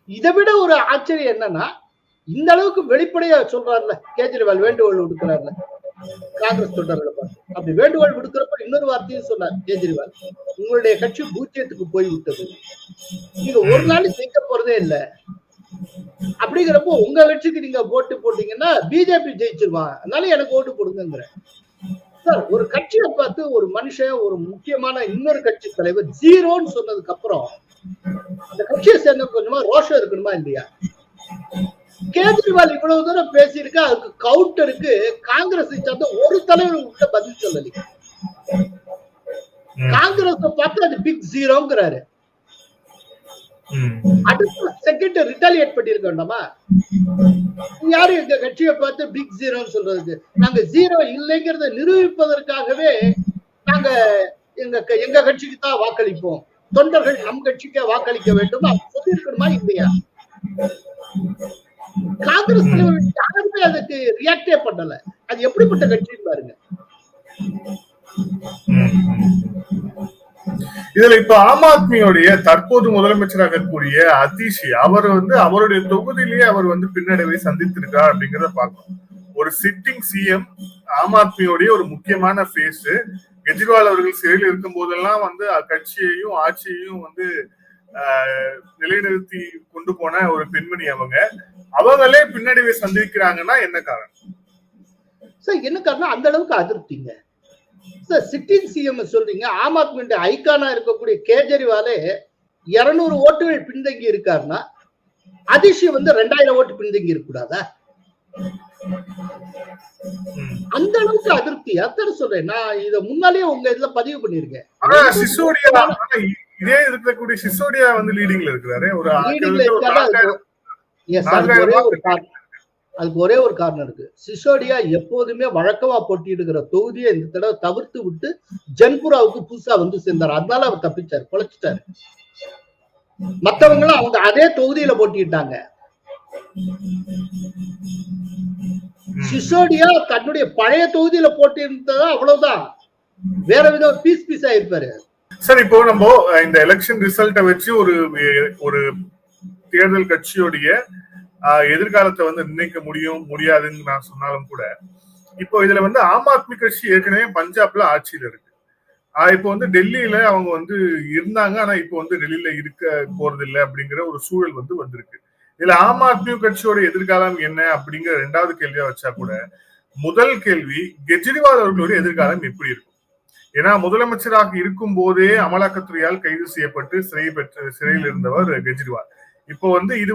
இதை விட ஒரு ஆச்சரியம் என்னன்னா, இந்த அளவுக்கு வெளிப்படையா சொல்றாருல கெஜ்ரிவால், வேண்டுகோள் விடுக்கிறாருல காங்கிரஸ் தொண்டர்களை பார்த்து. அப்படி வேண்டுகோள் விடுக்கிறப்ப இன்னொரு வார்த்தையும் சொன்னார் கெஜ்ரிவால், உங்களுடைய கட்சி பூஜ்ஜியத்துக்கு போய் விட்டது, நீங்க ஒரு நாள் ஜெயிக்க போறதே இல்லை. அப்படிங்கிறப்போ உங்க கட்சிக்கு நீங்க ஓட்டு போட்டீங்கன்னா பிஜேபி ஜெயிச்சிருவான், அதனால எனக்கு ஓட்டு போடுங்கிற. சார் ஒரு கட்சியை பார்த்து ஒரு மனுஷன், ஒரு முக்கியமான இன்னொரு கட்சி தலைவர் ஜீரோன்னு சொன்னதுக்கு அப்புறம் அந்த கட்சியை சேர்ந்த கொஞ்சமா ரோஷம் இருக்கணுமா இல்லையா? கேஜ்ரிவால் இவ்வளவு தூரம் பேசியிருக்க, அதுக்கு கவுண்டருக்கு காங்கிரஸ் சார்ந்த ஒரு தலைவர் உள்ள பதில் சொல்லல. காங்கிரஸ் பார்த்து அது பிக் ஜீரோங்கிறாரு. அடுத்த செகண்ட் ரிட்டாலியேட் பண்ணிருக்க வேண்டாமா? யாரு எங்க கட்சியை பார்த்து பிக் ஜீரோன்னு சொல்றதுக்கு? நாங்க ஜீரோ இல்லைங்கிறத நிரூபிப்பதற்காகவே நாங்க எங்க கட்சிக்கு தான் வாக்களிப்போம், தொண்டர்கள் நம் கட்சிக்கே வாக்களிக்க வேண்டும் சொல்லியிருக்கணுமா இல்லையா? காங்கிரஸ் தலைவர்கள் யாருமே அதுக்கு ரியாக்டே பண்ணல. அது எப்படிப்பட்ட கட்சின்னு பாருங்க. இதுல இப்ப ஆம் ஆத்மியோடைய தற்போது முதலமைச்சராக இருக்கக்கூடிய அதிஷி அவர் அவருடைய தொகுதியிலேயே அவர் பின்னடைவை சந்தித்திருக்கார் அப்படிங்கறத பார்க்கணும். ஒரு சிட்டிங் சிஎம் ஆம் ஆத்மியோடைய ஒரு முக்கியமான பேஸ். கெஜ்ரிவால் அவர்கள் சிறையில் இருக்கும் போதெல்லாம் கட்சியையும் ஆட்சியையும் நிலைநிறுத்தி கொண்டு போன ஒரு பெண்மணி அவங்களே பின்னடைவை சந்திக்கிறாங்கன்னா என்ன காரணம்? சார் என்ன காரணம்? அந்த அளவுக்கு அதிருப்திங்க. சார் சிட்டிங் சிஎம் சொல்றீங்க. ஆம் ஆத்மியுடைய ஐகானா இருக்கக்கூடிய கேஜரிவாலே 200 ஓட்டுகள் பின்தங்கி இருக்காருன்னா அதிஷி 2000 ஓட்டு பின்தங்கி இருக்கக்கூடாதா? அந்த அளவுக்கு அதிருப்தி. அதான் சொல்றேன். நான் இத முன்னாலேயே உங்க இதுல பதிவு பண்ணிருக்கேன். இதே இருக்கக்கூடிய சிசோடியா லீடிங்ல இருக்கிறாரு. அதுக்கு ஒரே ஒரு காரணம் இருக்கு. சிசோடியா எப்போதுமே வழக்கமா போட்டியிடுகிற தொகுதியை இந்த தடவை தவிர்த்து விட்டு ஜன்புராவுக்கு புதுசா சேர்ந்தார். அதனால அவர் தப்பிச்சாரு, பொழைச்சிட்டாரு. மத்தவங்களும் அவங்க அதே தொகுதியில போட்டிட்டாங்க. சிசோடியா தன்னுடைய பழைய தொகுதியில போட்டியிருந்ததா அவ்வளவுதான். வேற விதம் பீஸ் ஆயிருப்பாரு. சார், இப்போ நம்ம இந்த எலெக்ஷன் ரிசல்ட்டை வச்சு ஒரு தேர்தல் கட்சியோடைய எதிர்காலத்தை நிர்ணயிக்க முடியாதுன்னு நான் சொன்னாலும் கூட, இப்போ இதுல ஆம் ஆத்மி கட்சி ஏற்கனவே பஞ்சாப்ல ஆட்சியில இருக்கு. இப்போ டெல்லியில அவங்க இருந்தாங்க. ஆனா இப்போ டெல்லியில இருக்க போறது இல்லை அப்படிங்கிற ஒரு சூழல் வந்திருக்கு. இதுல ஆம் ஆத்மி கட்சியோட எதிர்காலம் என்ன அப்படிங்கிற 2வது கேள்வியா வச்சா கூட, முதல் கேள்வி கெஜ்ரிவால் அவர்களுடைய எதிர்காலம் எப்படி இருக்கும்? ஏன்னா முதலமைச்சராக இருக்கும் போதே அமலாக்கத்துறையால் கைது செய்யப்பட்டு சிறையில் இருந்தவர் கெஜ்ரிவால். இப்போ இது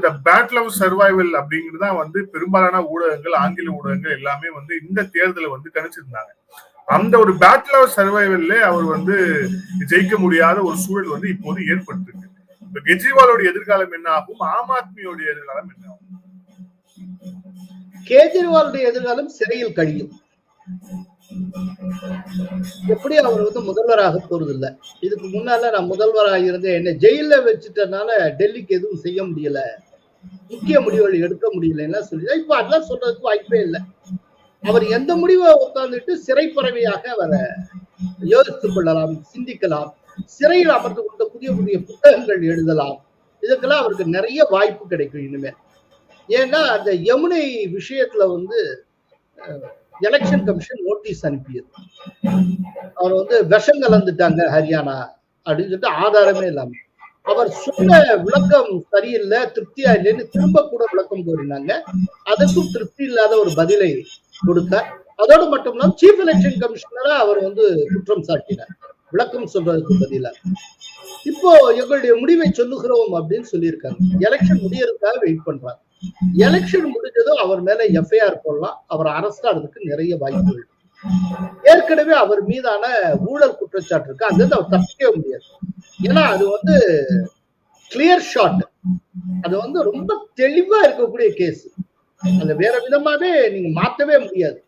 த பேட்டில் ஆஃப் சர்வைவல் அப்படிங்கிறதுதான் பெரும்பாலான ஊடகங்கள், ஆங்கில ஊடகங்கள் எல்லாமே இந்த தேர்தலை கணிச்சிருந்தாங்க. அந்த ஒரு பேட்டில் ஆஃப் சர்வைவல்ல அவர் ஜெயிக்க முடியாத ஒரு சூழல் இப்போது ஏற்பட்டிருக்கு. இப்ப கெஜ்ரிவாலோட எதிர்காலம் என்ன ஆகும்? ஆம் ஆத்மியோட எதிர்காலம் என்ன ஆகும்? கேஜ்ரிவாலுடைய எதிர்காலம் சிறையில் கழியும். எப்படி அவர் முதல்வராக போறதில்ல. இதுக்கு முன்னால நான் முதல்வராக இருந்தேன், என்ன ஜெயில வச்சுட்டனால டெல்லிக்கு எதுவும் செய்ய முடியல, முக்கிய முடிவுகள் எடுக்க முடியலன்னா சொல்லி இப்ப அதெல்லாம் சொல்றதுக்கு வாய்ப்பே இல்லை. அவர் எந்த முடிவை உட்கார்ந்துட்டு சிறைப்பறவையாக அவரை யோசித்துக் கொள்ளலாம், சிந்திக்கலாம், சிறையில் அமர்ந்து கொண்ட புதிய புதிய புத்தகங்கள் எழுதலாம். இதுக்கெல்லாம் அவருக்கு நிறைய வாய்ப்பு கிடைக்கும் இனிமே. ஏன்னா அந்த யமுனை விஷயத்துல எலெக்ஷன் கமிஷன் நோட்டீஸ் அனுப்பியது. அவர் விஷம் கலந்துட்டாங்க ஹரியானா அப்படின்னு சொல்லிட்டு ஆதாரமே இல்லாம அவர் சொன்ன விளக்கம் சரியில்லை, திருப்தியா இல்லைன்னு திரும்ப கூட விளக்கம் கோரினாங்க. அதற்கும் திருப்தி இல்லாத ஒரு பதிலை கொடுத்தார். அதோடு மட்டும் இல்லாம சீஃப் எலெக்ஷன் கமிஷனரா அவர் குற்றம் சாட்டினார் விளக்கம் சொல்றதுக்கு பதிலா. இப்போ எங்களுடைய முடிவை சொல்லுகிறோம் அப்படின்னு சொல்லியிருக்காங்க. எலெக்ஷன் முடியறதுக்காக வெயிட் பண்றாங்க. எலெக்ஷன் முடிஞ்சதும் அவர் மேல எஃப்ஐஆர் போடலாம், அவர் அரெஸ்ட் ஆகிறதுக்கு நிறைய வாய்ப்புகள். ஏற்கனவே அவர் மீதான ஊழல் குற்றச்சாட்டு இருக்கு, அது அவர் தப்பிக்கவே முடியாது. ஏன்னா அது கிளியர் ஷாட், அது ரொம்ப தெளிவா இருக்கக்கூடிய கேஸ். அது வேற விதமாவே நீங்க மாத்தவே முடியாது.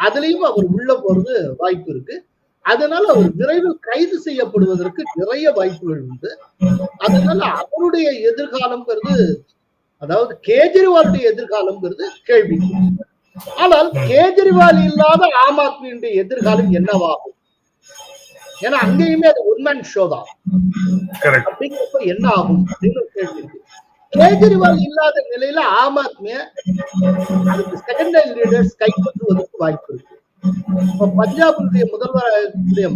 அதுலயும் அவர் உள்ள போறது வாய்ப்பு இருக்கு. அதனால அவர் விரைவில் கைது செய்யப்படுவதற்கு நிறைய வாய்ப்புகள் உண்டு. அதனால அவருடைய எதிர்காலம்ங்கிறது, அதாவது கேஜ்ரிவாலுடைய எதிர்காலம்ங்கிறது கேள்வி. ஆனால் கேஜ்ரிவால் இல்லாத ஆம் ஆத்மியுடைய எதிர்காலம் என்னவாகும்? ஏன்னா அங்கேயுமே அது ஒன்மேன் ஷோ தான். அப்படிங்கிறப்ப என்ன ஆகும் அப்படின்னு கேள்வி இருக்கு. கேஜ்ரிவால் இல்லாத நிலையில ஆம் ஆத்மிய அதுக்கு செகண்டரி லீடர்ஸ் கைப்பற்றுவதற்கு வாய்ப்பு இருக்கு. பஞ்சாபுடைய முதல்வருடைய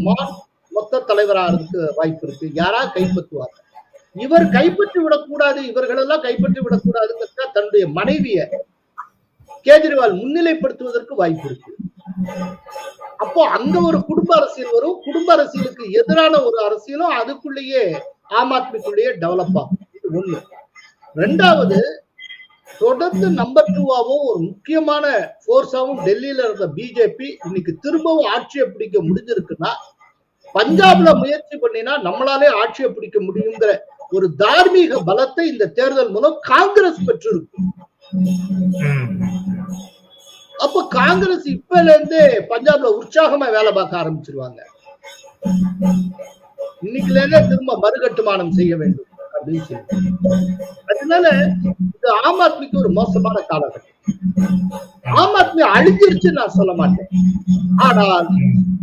மொத்த தலைவராகிறதுக்கு வாய்ப்பு இருக்கு. யாரா கைப்பற்றுவாங்க? இவர் கைப்பற்றி விடக்கூடாது, இவர்களெல்லாம் கைப்பற்றி விடக்கூடாதுங்கிறத தன்னுடைய மனைவிய கேஜ்ரிவால் முன்னிலைப்படுத்துவதற்கு வாய்ப்பு இருக்கு. அப்போ அங்க ஒரு குடும்ப அரசியல் வரும். குடும்ப அரசியலுக்கு எதிரான ஒரு அரசியலும் அதுக்குள்ளேயே ஆம் ஆத்மிக்குள்ளேயே டெவலப் ஆகும். இது ஒண்ணு. ரெண்டாவது, தொடர்ந்து நம்பர் 2வாவும் ஒரு முக்கியமான போர்ஸாவும் டெல்லியில இருந்த பிஜேபி இன்னைக்கு திரும்பவும் ஆட்சியை பிடிக்க முடிஞ்சிருக்குன்னா, பஞ்சாப்ல முயற்சி பண்ணினா நம்மளாலே ஆட்சியை பிடிக்க முடியுங்கிற ஒரு தார்மீக பலத்தை இந்த தேர்தல் மூலம் காங்கிரஸ் பெற்றிருக்கு. அப்ப காங்கிரஸ் இப்பல இருந்தே பஞ்சாப்ல உற்சாகமா வேலை பார்க்க ஆரம்பிச்சிருவாங்க. இன்னைக்குல இருந்தே திரும்ப மறுகட்டுமானம் செய்ய வேண்டும் அப்படின்னு சொல்லி. அதனால இது ஆம் ஆத்மிக்கு ஒரு மோசமான காலகட்டம். ஆம் ஆத்மி அழிஞ்சிருச்சு நான் சொல்ல மாட்டேன். ஆனால்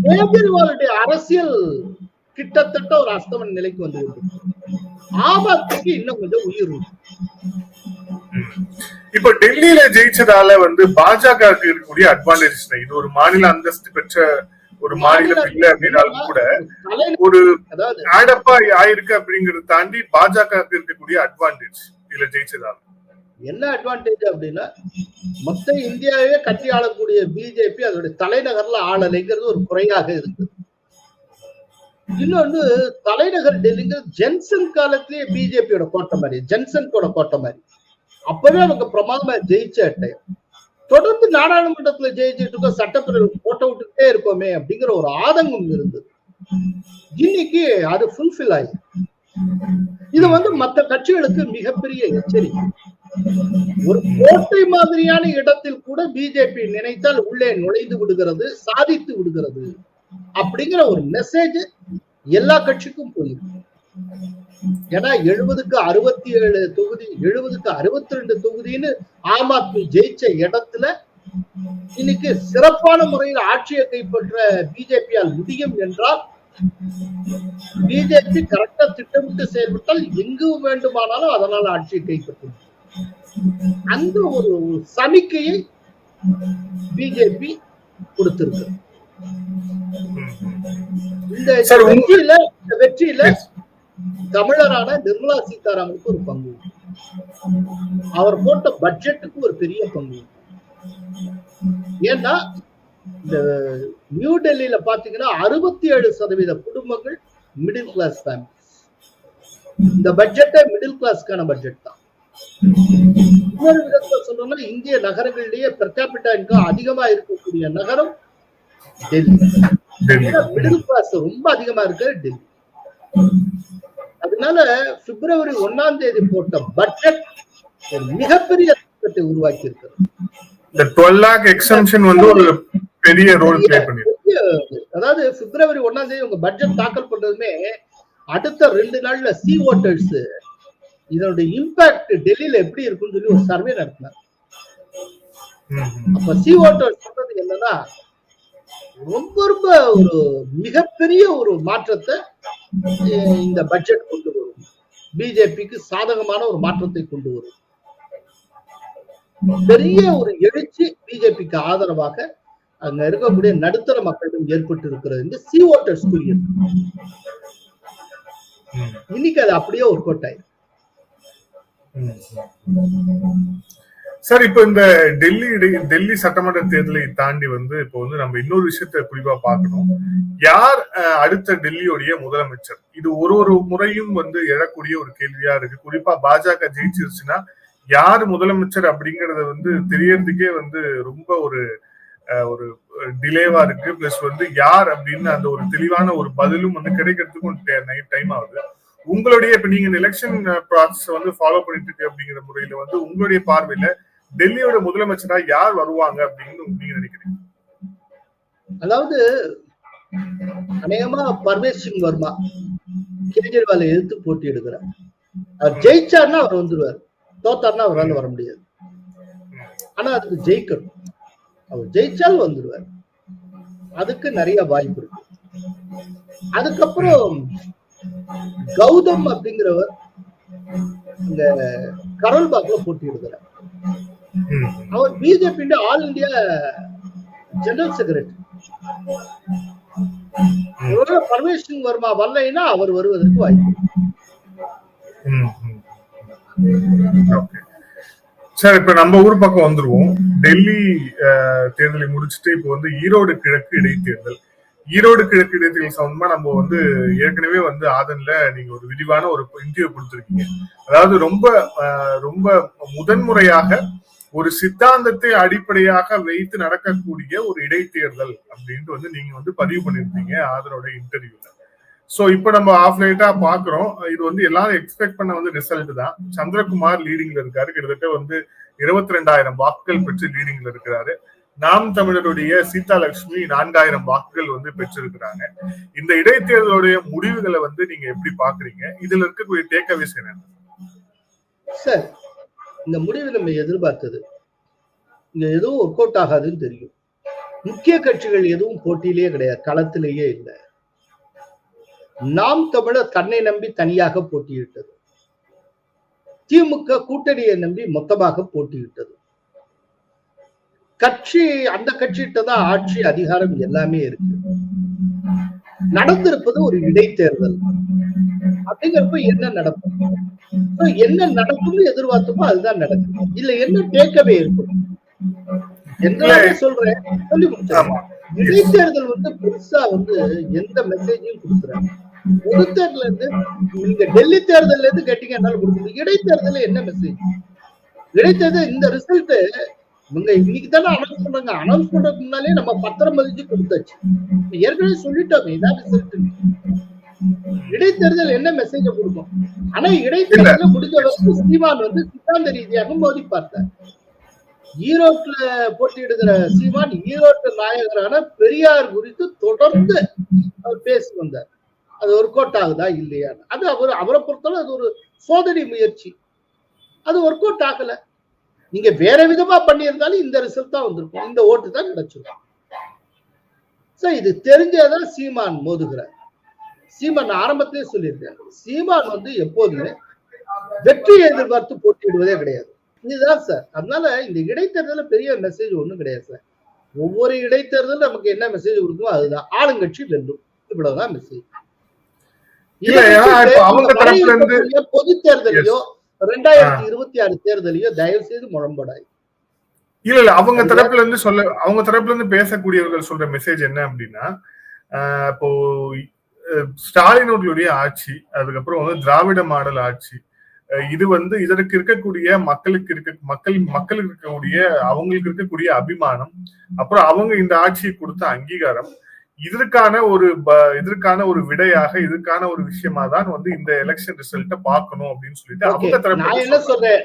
கேஜ்ரிவாலுடைய அரசியல் கிட்டத்தட்ட ஒரு அஸ்தமன நிலைக்கு வந்து ஆம் ஆத்மிக்கு இன்னும் கொஞ்சம் உயிர் இருக்கு. இப்ப டெல்லியில ஜெயிச்சதால வந்து பாஜகவுக்கு இருக்கக்கூடிய அட்வான்டேஜ், இது ஒரு மாநில அந்தஸ்து பெற்ற ஒரு மாநிலம் இல்லை அப்படின்னாலும் கூட ஒரு ஆடப்பா ஆயிருக்கு அப்படிங்கறத தாண்டி பாஜகவுக்கு இருக்கக்கூடிய அட்வான்டேஜ் இதுல ஜெயிச்சதால என்ன அட்வான்டேஜ் அப்படின்னா, மொத்த இந்தியாவே கட்டி ஆளக்கூடிய பிஜேபி அதோட தலைநகர்ல ஆளலைங்கிறது ஒரு குறையாக இருக்கு. இன்னொன்னு, தலைநகர் டெல்லிங்கிறது ஜென்சன் காலத்திலேயே பிஜேபியோட கோட்டை மாதிரி, ஜென்சன்கோட கோட்டை மாதிரி. அப்பவே அவங்க பிரமாதமா ஜெயிச்ச அட்டையம். தொடர்ந்து நாடாளுமன்றத்துல ஜெயிச்சுட்டு இருக்கோம், சட்டப்பேரவை போட்டோ விட்டுட்டே இருக்கோமே அப்படிங்கிற ஒரு ஆதங்கம் இருந்தது. இன்னைக்கு அது ஃபுல்ஃபில் ஆகி இது வந்து மற்ற கட்சிகளுக்கு மிகப்பெரிய எச்சரிக்கை. ஒரு கோட்டை மாதிரியான இடத்தில் கூட பிஜேபி நினைத்தால் உள்ளே நுழைந்து விடுகிறது, சாதித்து விடுகிறது அப்படிங்கிற ஒரு மெசேஜ் எல்லா கட்சிக்கும் போயிருக்கு. ஏன்னா 70க்கு 67 தொகுதி, 70க்கு 62 தொகுதின்னு ஆம் ஆத்மி ஜெயிச்ச இடத்துல இன்னைக்கு சிறப்பான முறையில் ஆட்சியை கைப்பற்ற பிஜேபியால் முடியும் என்றால், பிஜேபி கரெக்டா திட்டமிட்டு செயல்பட்டால் எங்கு வேண்டுமானாலும் அதனால் ஆட்சியை கைப்பற்றும். அந்த ஒரு சமிக்கையை பிஜேபி கொடுத்திருக்கு. இந்த வெற்றியில தமிழரான நிர்மலா சீதாராமனுக்கு ஒரு பங்கு, அவர் போட்ட பட்ஜெட்டுக்கு ஒரு பெரிய பங்கு. ஏன்னா இந்த நியூ டெல்லியில பாத்தீங்கன்னா 67% குடும்பங்கள் மிடில் கிளாஸ் ஃபேமிலிஸ். இந்த பட்ஜெட்டை மிடில் கிளாஸ்க்கான பட்ஜெட் தான். இன்னொரு விதத்துல சொல்லணும்னா, இந்திய நகரங்களிலேயே பெர் கேபிட்டா இன்கம் அதிகமா இருக்கக்கூடிய நகரம் டெல்லி. மிடில் கிளாஸ் ரொம்ப அதிகமா இருக்கு டெல்லி. அதனால பிப்ரவரி 1ஆம் தேதி போட்ட பட்ஜெட் ஒரு மிகப்பெரிய திட்டத்தை உருவாக்கி இருக்கிறது. இந்த 12 lakh எக்ஸம்ஷன் வந்து ஒரு பெரிய ரோல் ப்ளே பண்ணிருக்கு. அதாவது பிப்ரவரி 1ஆம் தேதி உங்க பட்ஜெட் தாக்கல் பண்றதுமே அடுத்த 2 நாள்ல சி ஓட்டர்ஸ் இதனுடைய இம்பாக்ட் டெல்லியில எப்படி இருக்குன்னு சொல்லி ஒரு சர்வே நடத்தினார். அப்ப சி ஓட்டர்ஸ் சொல்றது என்னன்னா, ரொம்ப ரொம்ப ஒரு மிகப்பெரிய ஒரு மாற்றத்தை இந்த பட்ஜெட் கொண்டு வரும், பிஜேபிக்கு சாதகமான ஒரு மாற்றத்தை கொண்டு வரும். பெரிய ஒரு எழுச்சி பிஜேபிக்கு ஆதரவாக அங்க இருக்கக்கூடிய நடுத்தர மக்களிடம் ஏற்பட்டு இருக்கிறது என்று சி ஓட்டர்ஸ் கூறியது. இன்னைக்கு அது அப்படியே ஒரு கோட்டாய். சார், இப்ப இந்த டெல்லி சட்டமன்ற தேர்தலை தாண்டி வந்து இப்போ வந்து நம்ம இன்னொரு விஷயத்த குறிப்பா பார்க்கணும். யார் அடுத்த டெல்லியோடைய முதலமைச்சர்? இது ஒரு முறையும் வந்து எழக்கூடிய ஒரு கேள்வியா இருக்கு. குறிப்பா பாஜக ஜெயிச்சிருச்சுன்னா யார் முதலமைச்சர் அப்படிங்கறத வந்து தெரியறதுக்கே வந்து ரொம்ப ஒரு டிலேவா இருக்கு. பிளஸ் வந்து யார் அப்படின்னு அந்த ஒரு தெளிவான ஒரு பதிலும் வந்து கிடைக்கிறதுக்கும் டைம் ஆகுது. உங்களுடைய இப்ப நீங்க எலெக்ஷன் ப்ராசஸ் வந்து ஃபாலோ பண்ணிட்டு இருக்கு அப்படிங்கிற முறையில வந்து உங்களுடைய பார்வையில டெல்லியோட முதலமைச்சரா யார் வருவாங்க அப்படின்னு நீங்க நினைக்கிறீங்க? அதாவது அநேகமா பர்வேஸ் சிங் வர்மா கேஜ்ரிவாலை எதிர்த்து போட்டி எடுக்கிறார். அவர் ஜெயிச்சார்னா அவர் வந்துருவார், தோத்தார்னா அவரால் வர முடியாது. ஆனா அதுக்கு ஜெயிக்கணும். அவர் ஜெயிச்சால் வந்துருவார், அதுக்கு நிறைய வாய்ப்பு இருக்கு. அதுக்கப்புறம் கௌதம் அப்படிங்கிறவர் இந்த கரோல்பாக்ல போட்டி எடுக்கிறார். அவர் BJP all India general secretary. Parvesh Singh Verma வரலைன்னா அவர் வருவதற்கு வாய்ப்பு. சார், இப்ப நம்ம ஊர் பக்கம் வந்துருவோம். டெல்லி தேர்தலை முடிச்சுட்டு இப்ப வந்து ஈரோடு கிழக்கு இடைத்தேர்தல். ஈரோடு கிழக்கு இடைத்தேர்தல் சம்பந்தமா நம்ம வந்து ஏற்கனவே வந்து ஆதன்ல நீங்க ஒரு விரிவான ஒரு இன்டர்வியூ கொடுத்திருக்கீங்க. அதாவது ரொம்ப ரொம்ப முதன்முறையாக ஒரு சித்தாந்தத்தை அடிப்படையாக வைத்து நடக்கக்கூடிய ஒரு இடைத்தேர்தல் அப்படின்ட்டு வந்து நீங்க வந்து பதிவு பண்ணிருந்தீங்க ஆதனோட இன்டர்வியூல. சோ இப்ப நம்ம ஆஃப் லைட்டா பாக்குறோம். இது வந்து எல்லாரும் எக்ஸ்பெக்ட் பண்ண வந்து ரிசல்ட் தான். சந்திரகுமார் லீடிங்ல இருக்காரு. கிட்டத்தட்ட வந்து 22,000 வாக்குகள் பெற்று லீடிங்ல இருக்கிறாரு. நாம் தமிழருடைய சீதாலட்சுமி 4000 வாக்குகள் வந்து பெற்றிருக்கிறாங்க. இந்த இடைத்தேர்தலுடைய முடிவுகளை வந்து நீங்க எப்படி பாக்குறீங்க? இதுல இருக்கக்கூடிய டேக்அவேஸ் என்ன சார்? இந்த முடிவு நம்ம எதிர்பார்த்தது. இங்க எதுவும் ஒர்க் அவுட் ஆகாதுன்னு தெரியும். முக்கிய கட்சிகள் எதுவும் போட்டியிலேயே கிடையாது, களத்திலேயே இல்லை. நாம் தமிழர் தன்னை நம்பி தனியாக போட்டியிட்டது. திமுக கூட்டணியை நம்பி மொத்தமாக போட்டியிட்டது. கட்சி அந்த கட்சிகிட்ட தான் ஆட்சி அதிகாரம் எல்லாமே இருக்கு. நடந்திருப்பது ஒரு இடைத்தேர்தல். அப்படிங்கிறப்ப என்ன நடக்கும், என்ன நடக்கும்னு எதிர்பார்த்தோமோ அதுதான் நடக்கும். இல்ல என்ன டேக்அவே இருக்கும் சொல்றேன், சொல்லி முடிச்சாங்க. இடைத்தேர்தல் வந்து பெருசா வந்து எந்த மெசேஜையும் கொடுக்குறாங்க. பொது தேர்தல் இருந்து நீங்க டெல்லி தேர்தல்ல இருந்து கேட்டீங்க என்னால கொடுக்குது. இடைத்தேர்தல் என்ன மெசேஜ்? இடைத்தேர்தல் இந்த ரிசல்ட் இவங்க இன்னைக்கு தானே அனௌன்ஸ் பண்றாங்க. அனௌன்ஸ் பண்றதுக்கு முன்னாலே நம்ம பத்திரம் பதிச்சு கொடுத்தாச்சு. ஏற்கனவே சொல்லிட்டோம் இதான் ரிசல்ட். இடைத்தேர்தல் என்ன மெசேஜ கொடுக்கும்? ஆனா இடைத்தேர்தல முடிஞ்ச வரைக்கும் சீமான் வந்து சித்தாந்த ரீதியாக மோதி பார்த்தார். ஈரோட்டுல போட்டியிடுகிற சீமான் ஈரோட்டு நாயகரான பெரியார் குறித்து தொடர்ந்து அவர் பேசி வந்தார். அது ஒர்க் அவுட் ஆகுதா இல்லையா? அது அவரை பொறுத்தவரை அது ஒரு சோதனை முயற்சி. அது ஒர்க் அவுட் ஆகல. நீங்க வேற விதமா பண்ணியிருந்தாலும் இந்த ரிசல்ட் தான் வந்திருக்கும், இந்த ஓட்டு தான் கிடைச்சிருக்கும். இது தெரிஞ்சதான் சீமான் மோதுகிறார். சீமான் ஆரம்பத்திலே சொல்லியிருக்காரு, சீமான் வந்து எப்போதுமே வெற்றியை எதிர்பார்த்து போட்டியிடுவதே கிடையாது. இதுதான் சார். அதனால இந்த இடைத்தேர்தல பெரிய மெசேஜ் ஒண்ணும் கிடையாது சார். ஒவ்வொரு இடைத்தேர்தலும் நமக்கு என்ன மெசேஜ் கொடுக்குமோ அதுதான், ஆளுங்கட்சி வெல்லும், இவ்வளவுதான் மெசேஜ். பொது தேர்தலையோ 2026 தேர்தலையோ தயவு செய்து முழம்படாது. இல்ல அவங்க தரப்புல இருந்து பேசக்கூடியவர்கள் சொல்ற மெசேஜ் என்ன அப்படின்னா, இப்போ ஸ்டாலினுடைய ஆட்சி, அதுக்கப்புறம் வந்து திராவிட மாடல் ஆட்சி, இது வந்து இதற்கு இருக்கக்கூடிய மக்களுக்கு இருக்கக்கூடிய அவங்களுக்கு இருக்கக்கூடிய அபிமானம், அப்புறம் அவங்க இந்த ஆட்சியை கொடுத்த அங்கீகாரம், இதற்கான ஒரு விடையாக, இதற்கான ஒரு விஷயமா தான் வந்து இந்த எலெக்ஷன் ரிசல்ட்ட பார்க்கணும் அப்படின்னு சொல்லிட்டு அவங்க தரப்பு.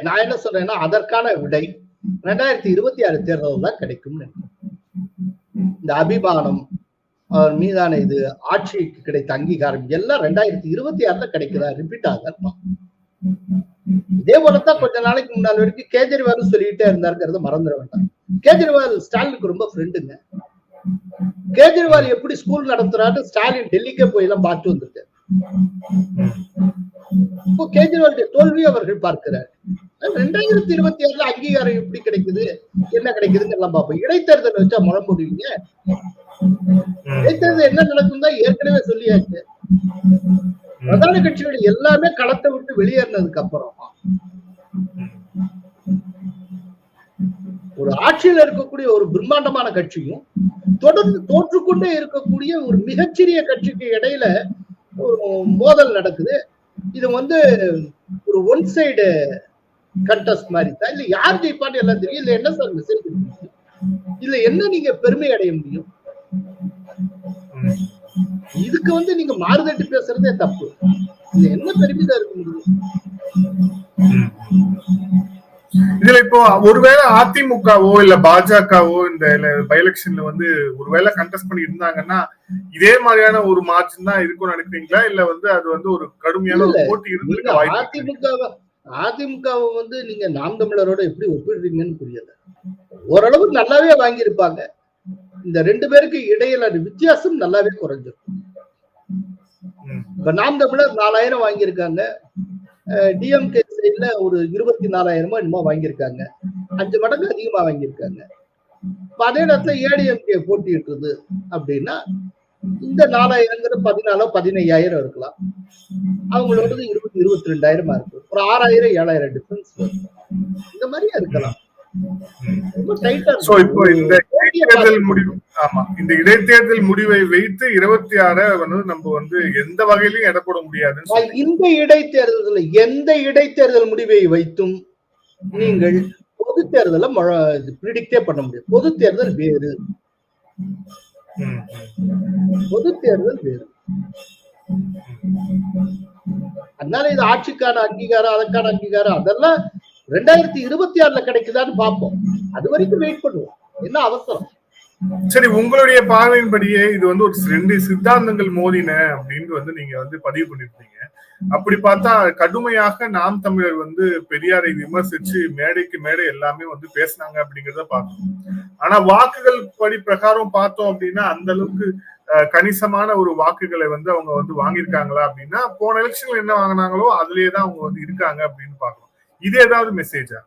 நான் என்ன சொல்றேன்னா அதற்கான விடை 2026 தேர்தல் தான் கிடைக்கும். இந்த அபிமானம், அவர் மீதான இது, ஆட்சிக்கு கிடைத்த அங்கீகாரம் எல்லாம் 2026 கிடைக்குதா, ரிப்பீட் ஆக. இதே போலதான் கொஞ்ச நாளைக்கு முன்னாள் வரைக்கும் கேஜ்ரிவால் சொல்லிட்டே இருந்தாருங்கிறத மறந்துட வேண்டாம். கேஜ்ரிவால் ஸ்டாலினுக்கு ரொம்ப ஃப்ரெண்டுங்க. கேஜ்ரிவால் எப்படி ஸ்கூல் நடத்துறாரு ஸ்டாலின் டெல்லிக்கே போய் எல்லாம் பார்த்து வந்திருக்காரு. இப்போ கேஜ்ரிவால் தோல்வி அவர்கள் பார்க்கிறார். 2026 அங்கீகாரம் எப்படி கிடைக்குது, என்ன கிடைக்குதுன்னு எல்லாம் பார்ப்போம். இடைத்தேர்தல் வச்சா முழம்புடுவீங்க. இடைத்தேர்தல் என்ன நடக்கும் தான் ஏற்கனவே சொல்லியாச்சு. பிரதான கட்சிகள் எல்லாமே களத்தை விட்டு வெளியேறினதுக்கு அப்புறம் ஒரு ஆட்சியில் இருக்கக்கூடிய ஒரு பிரம்மாண்டமான கட்சியும் தொடர்ந்து தோற்றுக்கொண்டே இருக்கக்கூடிய ஒரு மிகச்சிறிய கட்சிக்கு இடையில ஒரு மோதல் நடக்குது. இது வந்து ஒரு ஒன் சைடு கண்டெஸ்ட் மாதிரி தான். இல்ல யார் ஜெயிப்பான்னு எல்லாம் தெரியும். இல்ல என்ன சார் மெசேஜ், இல்ல என்ன நீங்க பெருமை அடைய முடியும்? இதுக்கு வந்து நீங்க மாறுதட்டி பேசுறதே தப்பு. இது என்ன பெருமிதா இருக்க முடியும்? இதுல இப்போ ஒருவேளை அதிமுகவோ இல்ல பாஜகவோ இந்த பை எலெக்ஷன்ல வந்து ஒருவேளை கண்டெஸ்ட் பண்ணி இருந்தாங்கன்னா இதே மாதிரியான ஒரு மார்ஜின் தான் இருக்கும்னு நினைக்கிறீங்களா? இல்ல வந்து அது வந்து ஒரு கடுமையான ஒரு போட்டி இருந்து அதிமுகவை வந்து நீங்க நாம் தமிழரோட எப்படி ஒப்பிடுறீங்கன்னு புரியல. ஓரளவு நல்லாவே வாங்கியிருப்பாங்க. இந்த ரெண்டு பேருக்கு இடையில வித்தியாசம் நல்லாவே குறைஞ்சிருக்கும். இப்ப நாம் தமிழர் 4000 வாங்கியிருக்காங்க. டிஎம்கே சைட்ல ஒரு 24,000 என்னமோ வாங்கியிருக்காங்க. 5 மடங்கு அதிகமா வாங்கியிருக்காங்க. அதே நேரத்துல ஏடிஎம்கே போட்டியிட்டது அப்படின்னா இந்த 4000 14,000 15,000 இருக்கலாம். அவங்களோட 22,000 இருக்கு. ஒரு 6,000 7,000 டிஃபரன்ஸ் இந்த மாதிரியா இருக்கலாம். இந்த இடைத்தேர்தல் முடிவை வைத்து 26 வந்து நம்ம வந்து எந்த வகையிலும் எடை போட முடியாது. எந்த இடைத்தேர்தல் முடிவை வைத்தும் நீங்கள் பொது தேர்தலை பிரிடிக்டே பண்ண முடியும். பொது தேர்தல் வேறு. அதனால இது ஆட்சிக்கான அங்கீகாரம், அதற்கான அங்கீகாரம் அதெல்லாம் 2026 கிடைக்குதான்னு பார்ப்போம். அது வரைக்கும் வெயிட் பண்ணுவோம். என்ன அவசரம்? சரி, உங்களுடைய பார்வையின்படியே இது வந்து ஒரு 2 சித்தாந்தங்கள் மோதின அப்படின்னு வந்து நீங்க வந்து பதிவு பண்ணிருக்கீங்க. அப்படி பார்த்தா கடுமையாக நாம் தமிழர் வந்து பெரியாரை விமர்சிச்சு மேடைக்கு மேடை எல்லாமே வந்து பேசினாங்க அப்படிங்கறத பார்த்தோம். ஆனா வாக்குகள் படி பிரகாரம் பார்த்தோம் அப்படின்னா அந்த அளவுக்கு கணிசமான ஒரு வாக்குகளை வந்து அவங்க வந்து வாங்கியிருக்காங்களா அப்படின்னா போன எலெக்ஷன்ல என்ன வாங்கினாங்களோ அதுலயேதான் அவங்க வந்து இருக்காங்க அப்படின்னு பாக்கணும். இது ஏதாவது மெசேஜா?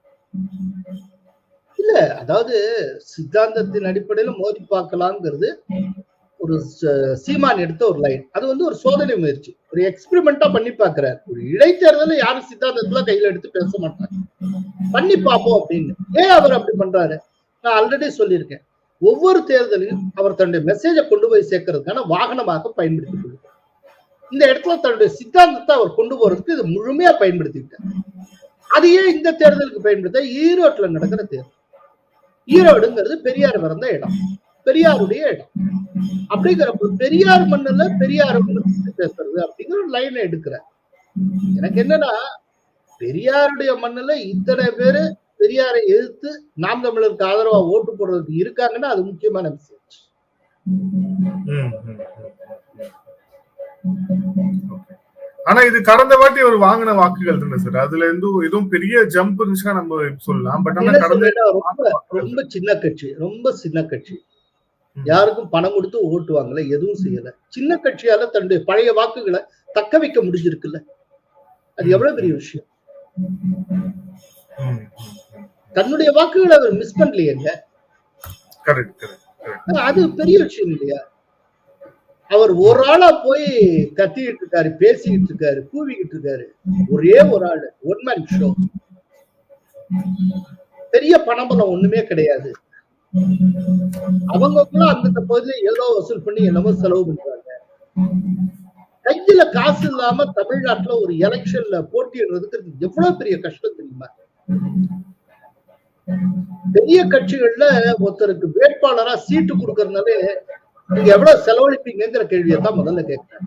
இல்ல, அதாவது சித்தாந்தத்தின் அடிப்படையில மோதி பார்க்கலாங்கிறது ஒரு சீமான் எடுத்த ஒரு லைன். அது வந்து ஒரு சோதனை முயற்சி, ஒரு எக்ஸ்பெரிமெண்டா பண்ணி பாக்குறாரு. ஒரு இடைத்தேர்தல யாரும் சித்தாந்தத்துல கையில எடுத்து பேச மாட்டாங்க, பண்ணி பார்ப்போம் அப்படின்னு. ஏன் அவர் அப்படி பண்றாரு? நான் ஆல்ரெடி சொல்லியிருக்கேன், ஒவ்வொரு தேர்தலையும் அவர் தன்னுடைய மெசேஜை கொண்டு போய் சேர்க்கறதுக்கான வாகனமாக பயன்படுத்திக் கொள்வார். இந்த இடத்துல தன்னுடைய சித்தாந்தத்தை அவர் கொண்டு போறதுக்கு இது முழுமையா பயன்படுத்திக்கிட்டார். அதையே இந்த தேர்தலுக்கு பயன்படுத்த ஈரோட்டுல நடக்கிற தேர்தல். ஈரோடுங்கிறது பெரியார் பிறந்த இடம், பெரியாருடைய இடம். அப்படிங்கிறப்ப பெரியார் மண்ணுல பெரியார் பேசுறது அப்படிங்கிற ஒரு லைனை எடுக்கிறார். எனக்கு என்னன்னா, பெரியாருடைய மண்ணுல இத்தனை பேரு பெரியாரை எதிர்த்து நாம் தமிழருக்கு ஆதரவா ஓட்டு போடுறதுக்கு இருக்காங்கன்னா அது முக்கியமான மெசேஜ். ஆனா இது கடந்த வாட்டி ஒரு வாங்கின வாக்குகள் தானே சார், அதுல இருந்து எதுவும் பெரிய ஜம்ப் இருந்துச்சுன்னா நம்ம சொல்லலாம். பட் ஆனா ரொம்ப சின்ன கட்சி, ரொம்ப சின்ன கட்சி, யாருக்கும் பணம் கொடுத்து ஓட்டு வாங்கல, எதுவும் செய்யல. சின்ன கட்சியால தன்னுடைய பழைய வாக்குகளை தக்க வைக்க முடிஞ்சிருக்குல்ல, அது எவ்வளவு பெரிய விஷயம். தன்னுடைய வாக்குகளை அவர் மிஸ் பண்ணலையேங்க, அது பெரிய விஷயம் இல்லையா? அவர் ஒரு ஆளா போய் கத்திக்கிட்டு இருக்காரு, பேசிக்கிட்டு இருக்காரு, கூவிக்கிட்டு இருக்காரு. ஒரே ஒரு ஆளு, ஒன் மேன் ஷோ. பெரிய பணபலம் ஒண்ணுமே கிடையாது. அவங்க அந்த பகுதியில ஏதோ வசூல் பண்ணி என்னமோ செலவு பண்றாங்க. கையில காசு இல்லாம தமிழ்நாட்டுல ஒரு எலெக்ஷன்ல போட்டியிடுறதுக்கு எவ்வளவு பெரிய கஷ்டம் தெரியுமா? பெரிய கட்சிகள்ல ஒருத்தருக்கு வேட்பாளரா சீட்டு கொடுக்கறதுனாலே நீங்க எவ்வளவு செலவழிப்பீங்கிற கேள்வியத்தான் முதல்ல கேட்கிறேன்.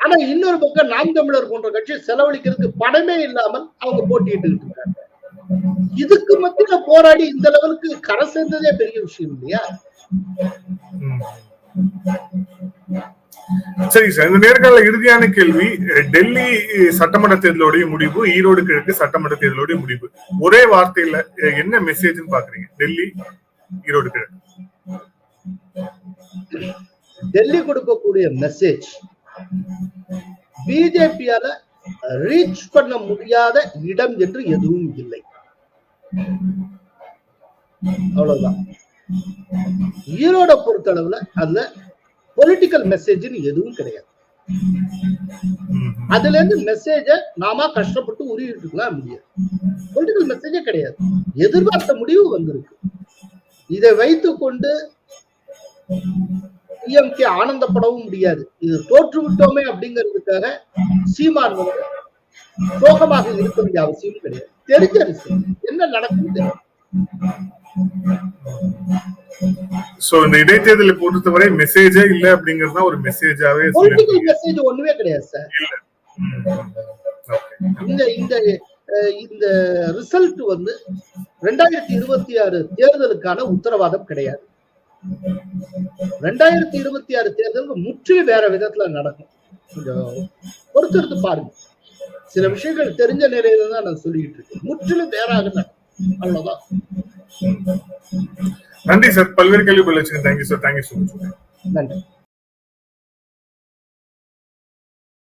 ஆனா இன்னொரு பக்கம் நாம் தமிழர் போன்ற கட்சி செலவழிக்கிறதுக்கு பணமே இல்லாமல் அவங்க போட்டிட்டு இருக்காங்க. இதுக்கு மத்தியில போராடி இந்த லெவலுக்கு கரை சேர்ந்ததே பெரிய விஷயம் இல்லையா? சரி சார், இந்த நேர்காணல இறுதியான கேள்வி, டெல்லி சட்டமன்ற தேர்தலுடைய முடிவு, ஈரோடு கிழக்கு சட்டமன்ற தேர்தலுடைய முடிவு, ஒரே வார்த்தையில என்ன மெசேஜ்னு பாக்குறீங்க? டெல்லி, ஈரோடு கிழக்கு. டெல்லி கொடுக்கக்கூடிய மெசேஜ், பிஜேபியால ரீச் பண்ண முடியாத இடம் என்று எதுவும் இல்லை, அவ்வளவுதான். ஈரோட பொறுத்தளவுல அதுல பொலிட்டிக்கல் மெசேஜ் எதுவும் கிடையாது. அதுல இருந்து மெசேஜ நாம கஷ்டப்பட்டு உருவிட்டு இருக்கலாம் முடியாது. பொலிட்டிக்கல் மெசேஜே கிடையாது. எதிர்பார்த்த முடிவு வந்திருக்கு. இதை வைத்துக் கொண்டு டிஎம்கே ஆனந்தப்படவும் முடியாது. இது தோற்று விட்டோமே அப்படிங்கிறதுக்காக சீமான் சோகமாக இருக்க வேண்டிய அவசியம் கிடையாது. தெரிஞ்ச விஷயம் என்ன நடக்குது. சோ இந்த இடைத்தேர்தலை பொறுத்தவரை மெசேஜே இல்ல அப்படிங்கறது ஒரு மெசேஜாவே, பொலிட்டிக்கல் மெசேஜ் ஒண்ணுமே கிடையாது சார். இந்த ரிசல்ட் வந்து 2026 தேர்தலுக்கான உத்தரவாதம் கிடையாது. 2026 தேர்தல் முற்றிலும் வேற விதத்துல நடக்கும். கொஞ்சம் பொறுத்திருந்து பாருங்க. சில விஷயங்கள் தெரிஞ்ச நிலையில தான் நான் சொல்லிட்டு இருக்கேன். முற்றிலும் வேறாக நடக்கும், அவ்வளவுதான். நன்றி சார், பல்வேறு கேள்வி பதில். Thank you sir, thank you so much. நன்றி.